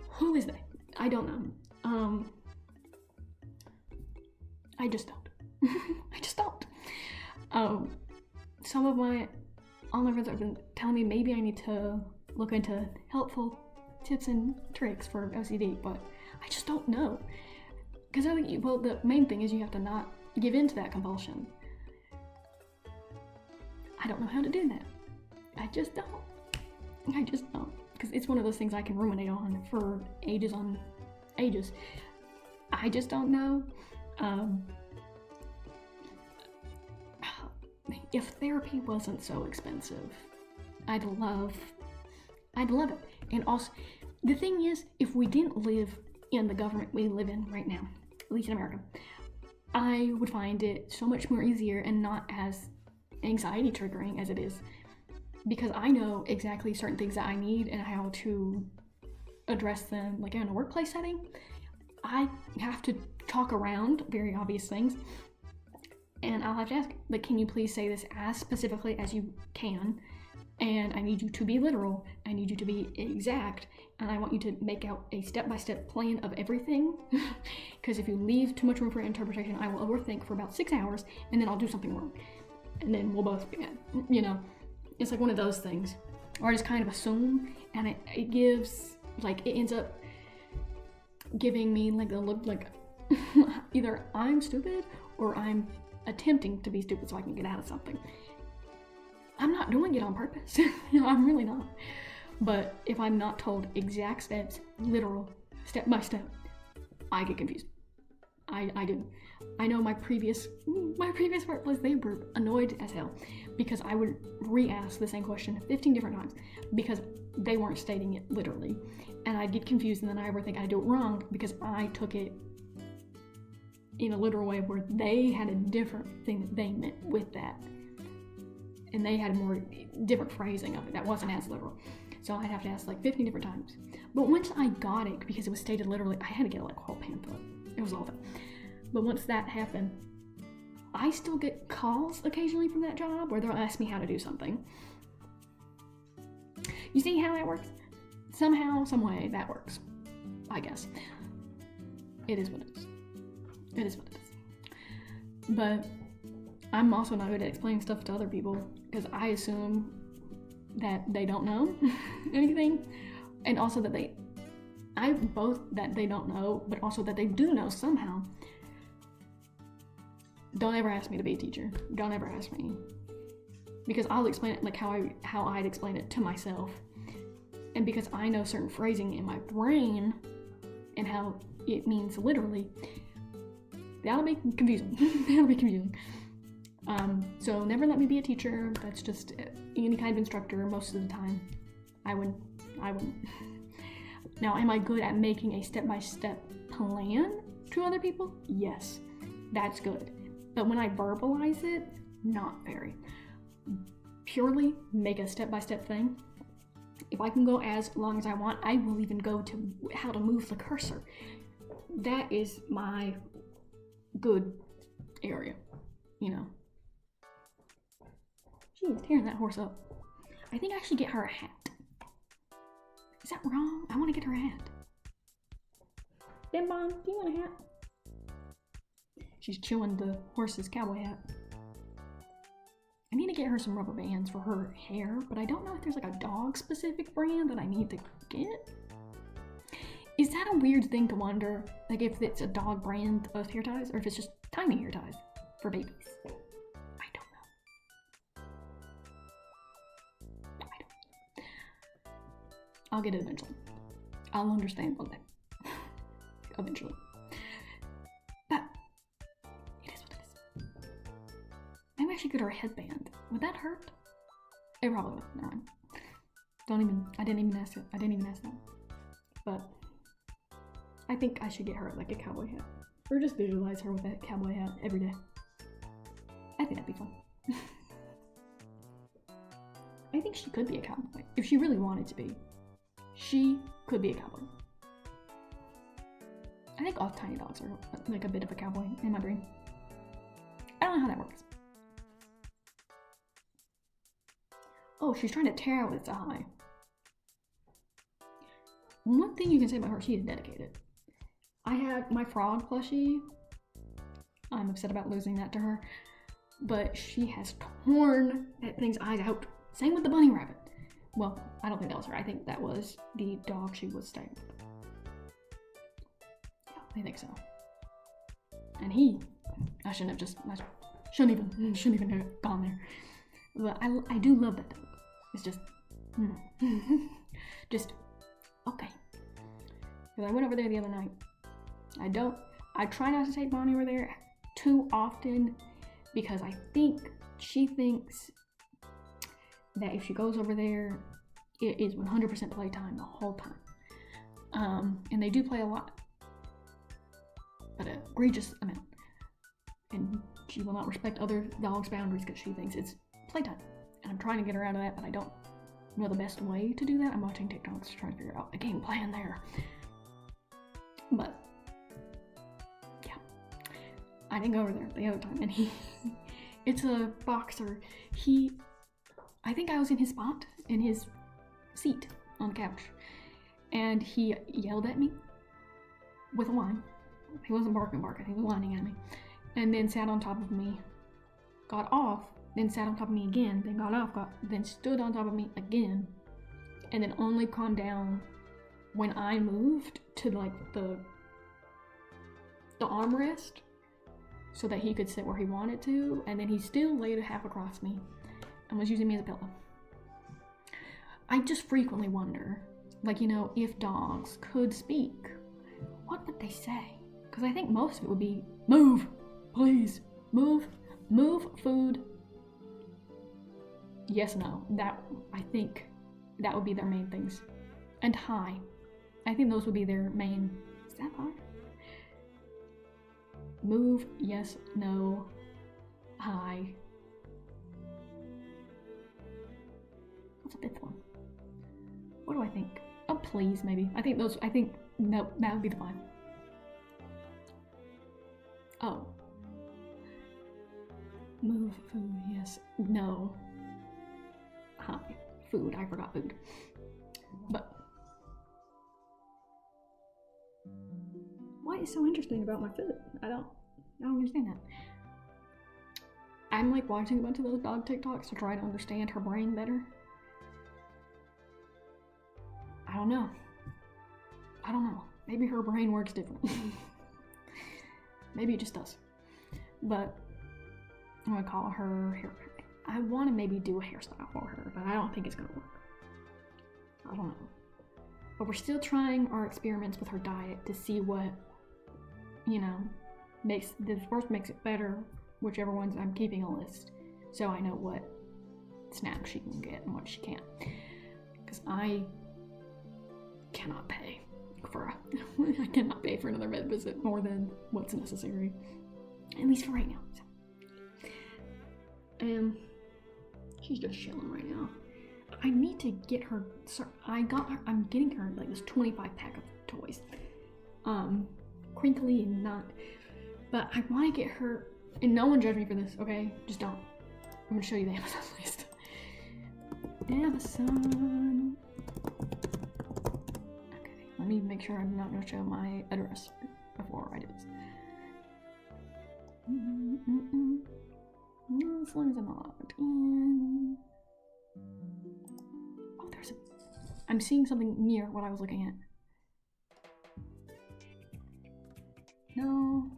Who is they? I don't know. I just don't. I just don't. Some of my all my friends have been telling me maybe I need to look into helpful tips and tricks for OCD, but I just don't know. Because well, the main thing is you have to not give in to that compulsion. I don't know how to do that. I just don't. Because it's one of those things I can ruminate on for ages on ages. I just don't know. If therapy wasn't so expensive, I'd love it. And also, the thing is, if we didn't live in the government we live in right now, at least in America, I would find it so much more easier and not as anxiety triggering as it is, because I know exactly certain things that I need and how to address them. Like in a workplace setting, I have to talk around very obvious things, and I'll have to ask, like, can you please say this as specifically as you can? And I need you to be literal, I need you to be exact, and I want you to make out a step-by-step plan of everything. Because if you leave too much room for interpretation, I will overthink for about 6 hours, and then I'll do something wrong. And then we'll both be mad, you know? It's like one of those things. Or I just kind of assume, and it gives, like, it ends up giving me, like, the look like either I'm stupid or I'm attempting to be stupid so I can get out of something. I'm not doing it on purpose. I'm really not. But if I'm not told exact steps, literal, step by step, I get confused. I do. I know my previous workplace, they were annoyed as hell because I would re-ask the same question 15 different times because they weren't stating it literally. And I'd get confused, and then I would think I do it wrong because I took it in a literal way where they had a different thing that they meant with that. And they had a more different phrasing of it that wasn't as literal. So I'd have to ask like 15 different times. But once I got it, because it was stated literally, I had to get like a whole pamphlet. It was all of it. But once that happened, I still get calls occasionally from that job where they'll ask me how to do something. You see how that works? Somehow, some way, that works. I guess. It is what it is. It is what it is. But I'm also not good at explaining stuff to other people because I assume that they don't know anything, and also that they don't know, but also that they do know somehow. Don't ever ask me to be a teacher. Don't ever ask me, because I'll explain it like how I'd explain it to myself, and because I know certain phrasing in my brain and how it means literally, that'll be confusing. That'll be confusing. So never let me be a teacher. That's just any kind of instructor most of the time. I wouldn't. Now, am I good at making a step-by-step plan to other people? Yes, that's good. But when I verbalize it, not very. Purely make a step-by-step thing. If I can go as long as I want, I will even go to how to move the cursor. That is my good area, you know. She's tearing that horse up. I think I should get her a hat. Is that wrong? I want to get her a hat. Bim Bom, do you want a hat? She's chewing the horse's cowboy hat. I need to get her some rubber bands for her hair, but I don't know if there's like a dog-specific brand that I need to get. Is that a weird thing to wonder? Like if it's a dog brand of hair ties, or if it's just tiny hair ties for babies? I don't know. I'll get it eventually. I'll understand one day. Eventually. But it is what it is. Maybe I should get her a headband. Would that hurt? It probably would. Never mind. I didn't even ask that. But I think I should get her like a cowboy hat. Or just visualize her with that cowboy hat every day. I think that'd be fun. I think she could be a cowboy. If she really wanted to be. She could be a cowboy. I think all tiny dogs are like a bit of a cowboy in my brain. I don't know how that works. Oh, she's trying to tear out its eye. One thing you can say about her, she is dedicated. I have my frog plushie. I'm upset about losing that to her. But she has torn that thing's eyes out. Same with the bunny rabbit. Well, I don't think that was her. I think that was the dog she was staying with. Yeah, I think so. And I shouldn't even have gone there. But I do love that dog. It's just, just okay. Because I went over there the other night. I try not to take Bonnie over there too often because I think she thinks that if she goes over there, it is 100% playtime the whole time. And they do play a lot, but an egregious amount. And she will not respect other dogs' boundaries because she thinks it's playtime. And I'm trying to get her out of that, but I don't know the best way to do that. I'm watching TikToks to try to figure out a game plan there. But yeah, I didn't go over there the other time, and it's a boxer. I think I was in his spot, in his seat on the couch, and he yelled at me with a whine. He wasn't barking, he was whining at me, and then sat on top of me, got off, then sat on top of me again, then got off, then stood on top of me again, and then only calmed down when I moved to like the armrest so that he could sit where he wanted to, and then he still laid half across me and was using me as a pillow. I just frequently wonder, like, if dogs could speak, what would they say? Because I think most of it would be, move, please, move, food. Yes, no. I think that would be their main things. And hi. I think those would be their main. Is that hard? Move, yes, no, hi. What's a fifth one? What do I think? Oh, please, maybe. No, that would be the five. Oh. Move, food, yes, no. Hi. Food, I forgot food. But what is so interesting about my food? I don't understand that. I'm like watching a bunch of those dog TikToks to try to understand her brain better. I don't know. Maybe her brain works different. Maybe it just does. But I'm gonna call her I want to maybe do a hairstyle for her, but I don't think it's gonna work. I don't know. But we're still trying our experiments with her diet to see what, makes it better, whichever ones I'm keeping a list, so I know what snacks she can get and what she can't. Because I cannot pay for another vet visit more than what's necessary, at least for right now. And she's just chilling right now. I need to get her. I'm getting her like this 25 pack of toys. Crinkly and not. But I want to get her. And no one judge me for this, okay? Just don't. I'm gonna show you the Amazon list. Amazon. Okay, let me make sure I'm not gonna show my address before I do this. As long as I'm logged in. Oh, I'm seeing something near what I was looking at. No.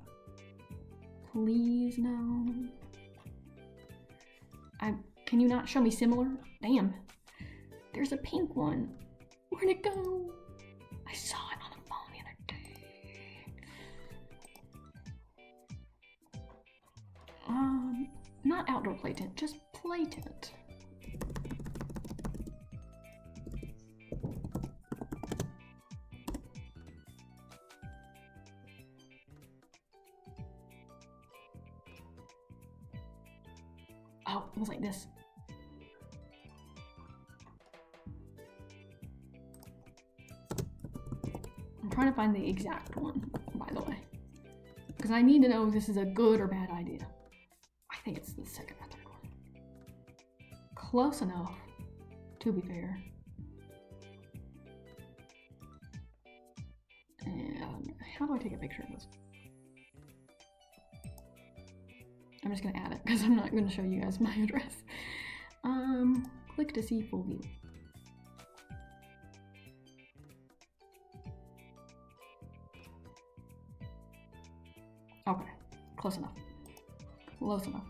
Please, no. Can you not show me similar? Damn. There's a pink one. Where'd it go? I saw it on the phone the other day. Not outdoor play tent, just play tent. Oh, it was like this. I'm trying to find the exact one, by the way. Because I need to know if this is a good or bad idea. I think it's the second or third one. Close enough, to be fair. And how do I take a picture of this? I'm just gonna add it because I'm not gonna show you guys my address. Click to see full view. Okay, close enough. Close enough.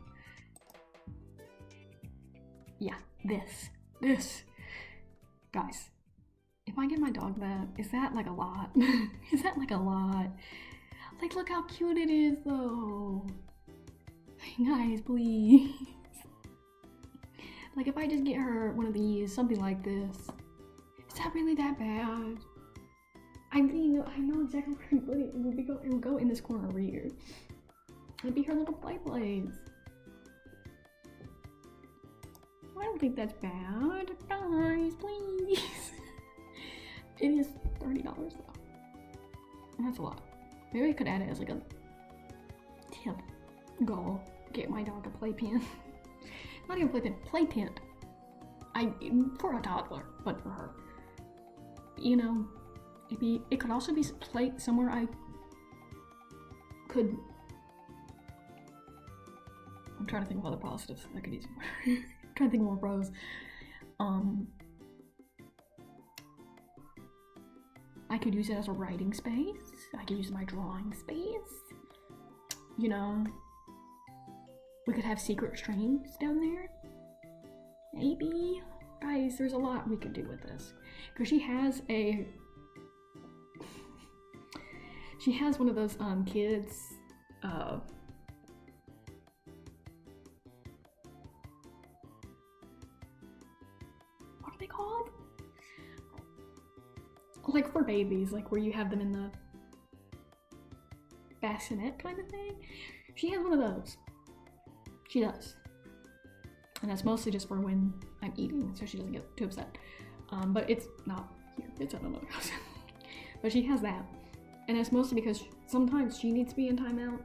Yeah, this. Guys, if I give my dog that, is that like a lot? Is that like a lot? Like, look how cute it is though. Guys, please. Like, if I just get her one of these, something like this, is that really that bad? I mean, I know exactly where to put it. It will go in this corner over here. It'll be her little play place. I don't think that's bad. Guys, please. It is $30 though. That's a lot. Maybe I could add it as like a tip goal. Get my dog a playpen. Not even playpen. For a toddler, but for her. You know, it could also be somewhere I could. I'm trying to think of other positives I could use. I'm trying to think of more pros. I could use it as a writing space. I could use my drawing space. You know, we could have secret streams down there. Maybe. Guys, there's a lot we could do with this. Because she has one of those kids what are they called? Like for babies, like where you have them in the bassinet kind of thing. She has one of those. She does. And that's mostly just for when I'm eating, so she doesn't get too upset. But it's not here, it's at another house. But she has that. And it's mostly because sometimes she needs to be in timeout.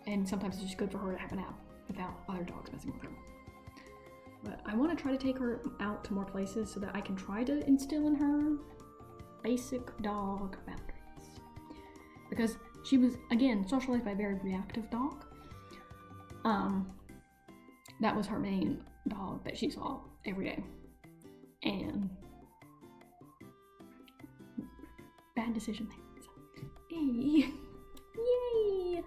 And sometimes it's just good for her to have a nap without other dogs messing with her. But I want to try to take her out to more places so that I can try to instill in her basic dog boundaries. Because she was, again, socialized by a very reactive dog. That was her main dog that she saw every day. And bad decision there. So, yay! Yay!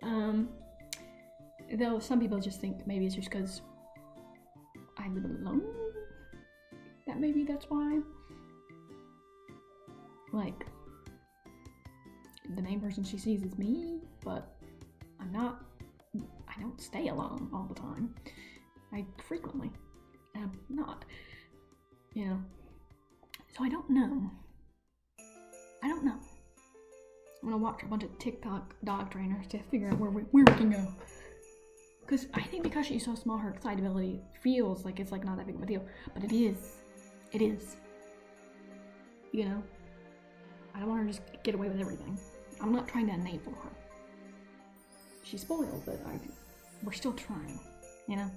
Yay! Though some people just think maybe it's just because I live alone. That maybe that's why. Like, the main person she sees is me, but I don't stay alone all the time. I frequently am not, you know. So I don't know. I'm gonna watch a bunch of TikTok dog trainers to figure out where we can go. Because I think because she's so small, her excitability feels like it's like not that big of a deal. But it is. It is. You know? I don't want her to just get away with everything. I'm not trying to enable her. She's spoiled, but we're still trying. You know?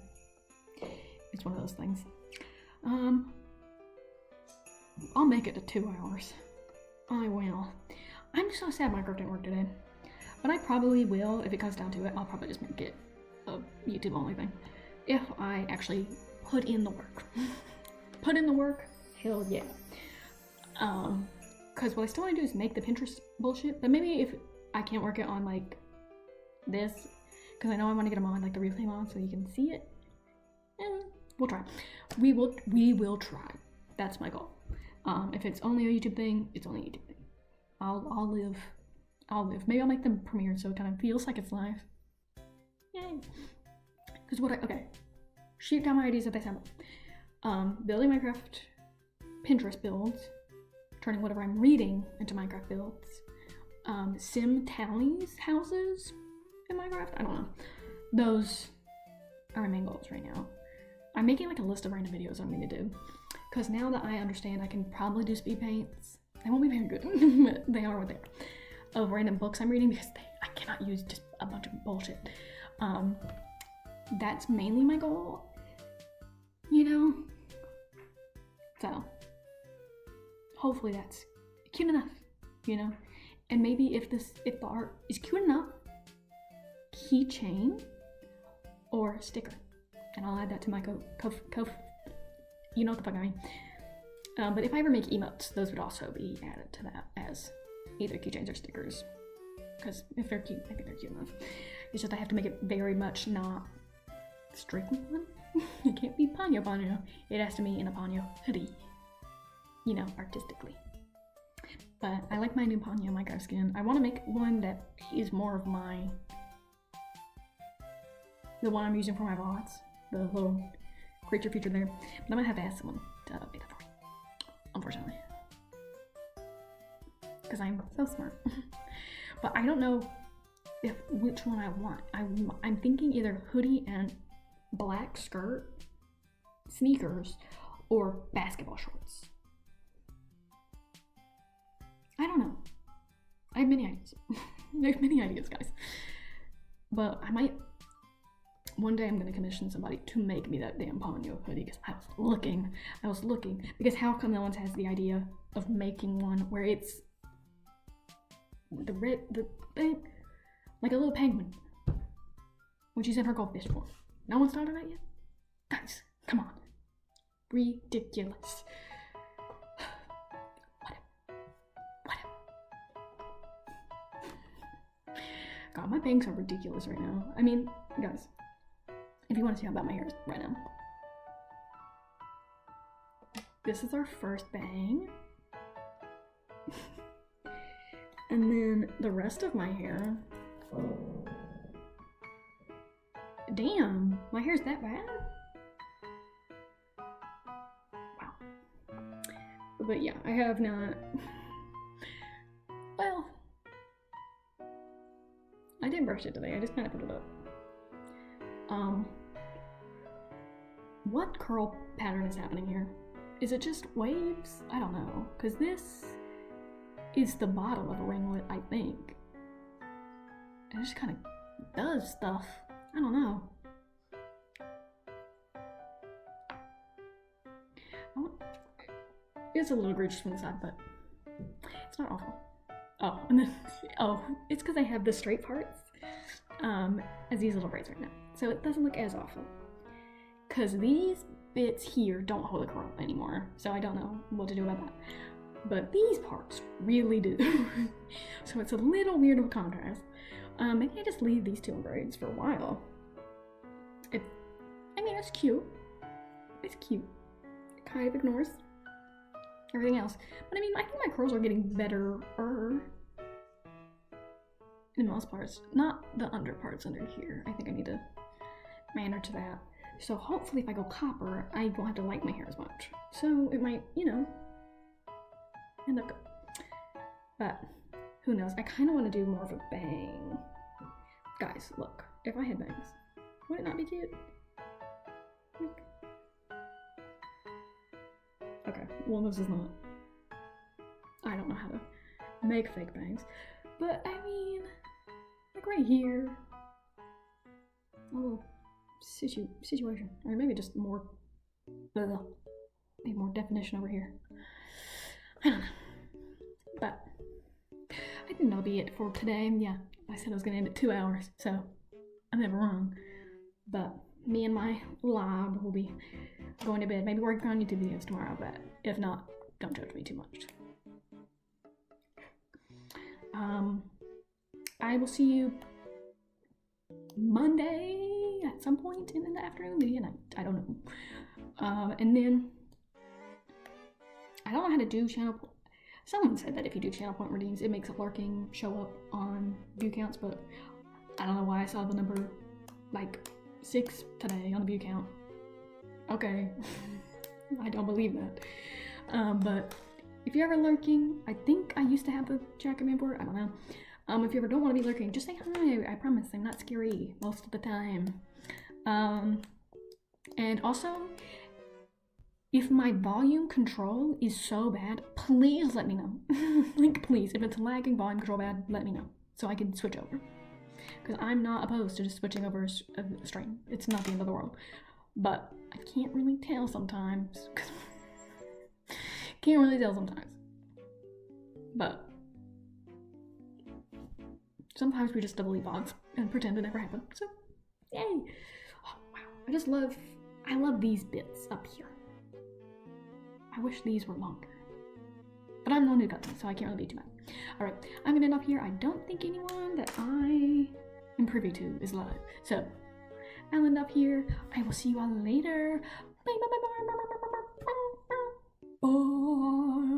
It's one of those things. I'll make it to 2 hours. I will. I'm so sad Minecraft didn't work today. But I probably will, if it comes down to it, I'll probably just make it a YouTube only thing. If I actually put in the work. Put in the work? Hell yeah. Because what I still want to do is make the Pinterest bullshit, but maybe if I can't work it on like this, because I know I want to get them on like the replay on so you can see it. We'll try. We will try. That's my goal. If it's only a YouTube thing, it's only a YouTube thing. I'll live. Maybe I'll make them premiere so it kind of feels like it's live. Yay. Because okay. Shoot down my ideas that they sound like. Building Minecraft Pinterest builds. Turning whatever I'm reading into Minecraft builds. Sim townies houses in Minecraft. I don't know. Those are my main goals right now. I'm making like a list of random videos I'm going to do. Because now that I understand I can probably do speed paints. They won't be very good, but they are what they are. Of random books I'm reading because I cannot use just a bunch of bullshit. That's mainly my goal. You know? So, hopefully that's cute enough, you know? And maybe if the art is cute enough, keychain or sticker. And I'll add that to my you know what the fuck I mean. But if I ever make emotes, those would also be added to that as either keychains or stickers. Because if they're cute, maybe they're cute enough. It's just I have to make it very much not strictly one. It can't be Ponyo. It has to be in a Ponyo hoodie. You know, artistically. But I like my new Ponyo Minecraft skin. I want to make one that is more of the one I'm using for my VODs. The little creature feature there. But I'm gonna have to ask someone to update that for me. Unfortunately. Because I'm so smart. But I don't know which one I want. I'm thinking either hoodie and black skirt, sneakers, or basketball shorts. I don't know. I have many ideas. I have many ideas, guys. But one day I'm gonna commission somebody to make me that damn Ponyo hoodie, because I was looking, because how come no one has the idea of making one where it's the like a little penguin when she's in her goldfish form. No one started that yet? Guys, come on. Ridiculous. Whatever. God, my bangs are ridiculous right now. I mean, guys, if you want to see how bad my hair is right now. This is our first bang. And then the rest of my hair. Damn, my hair's that bad? Wow. But yeah, I have not. Well, I didn't brush it today, I just kind of put it up. What curl pattern is happening here? Is it just waves? I don't know, because this is the bottom of a ringlet, I think. It just kind of does stuff. I don't know. It's a little egregious from the side, but it's not awful. Oh, and then, it's because I have the straight parts as these little braids right now. So it doesn't look as awful. Because these bits here don't hold a curl anymore, so I don't know what to do about that. But these parts really do. So it's a little weird of a contrast. Maybe I just leave these two in braids for a while. I mean, it's cute. It's cute. It kind of ignores everything else. But I mean, I think my curls are getting better in most parts. Not the under parts under here. I think I need to manner to that. So hopefully if I go copper, I won't have to light my hair as much. So it might, end up good. But who knows? I kind of want to do more of a bang. Guys, look. If I had bangs, would it not be cute? Okay, well this is not. I don't know how to make fake bangs. But I mean, like right here. A little situation. Or maybe just more, maybe more definition over here. I don't know. But I think that'll be it for today. Yeah, I said I was gonna end at 2 hours, so I'm never wrong. But me and my lab will be going to bed. Maybe working on YouTube videos tomorrow, but if not, don't judge me too much. I will see you Monday at some point in the afternoon, maybe at night. I don't know. And then I don't know how to do channel. Someone said that if you do channel point redeems, it makes a lurking show up on view counts, but I don't know why I saw the number like 6 today on the view count. Okay, I don't believe that. But if you're ever lurking, I think I used to have the chat command for it. I don't know. If you ever don't want to be lurking, just say hi. I promise I'm not scary most of the time. And also, if my volume control is so bad, please let me know. Like, please, if it's lagging volume control bad, let me know so I can switch over. Because I'm not opposed to just switching over a stream. It's not the end of the world. But I can't really tell sometimes. Can't really tell sometimes. But sometimes we just delete VODs and pretend it never happened. So, yay! Oh, I love these bits up here. I wish these were longer. But I'm the one who got them, so I can't really be too mad. Alright, I'm gonna end off here. I don't think anyone that I am privy to is live. So, I'll end up here. I will see you all later. Bye bye bye bye bye bye bye bye bye. Bye.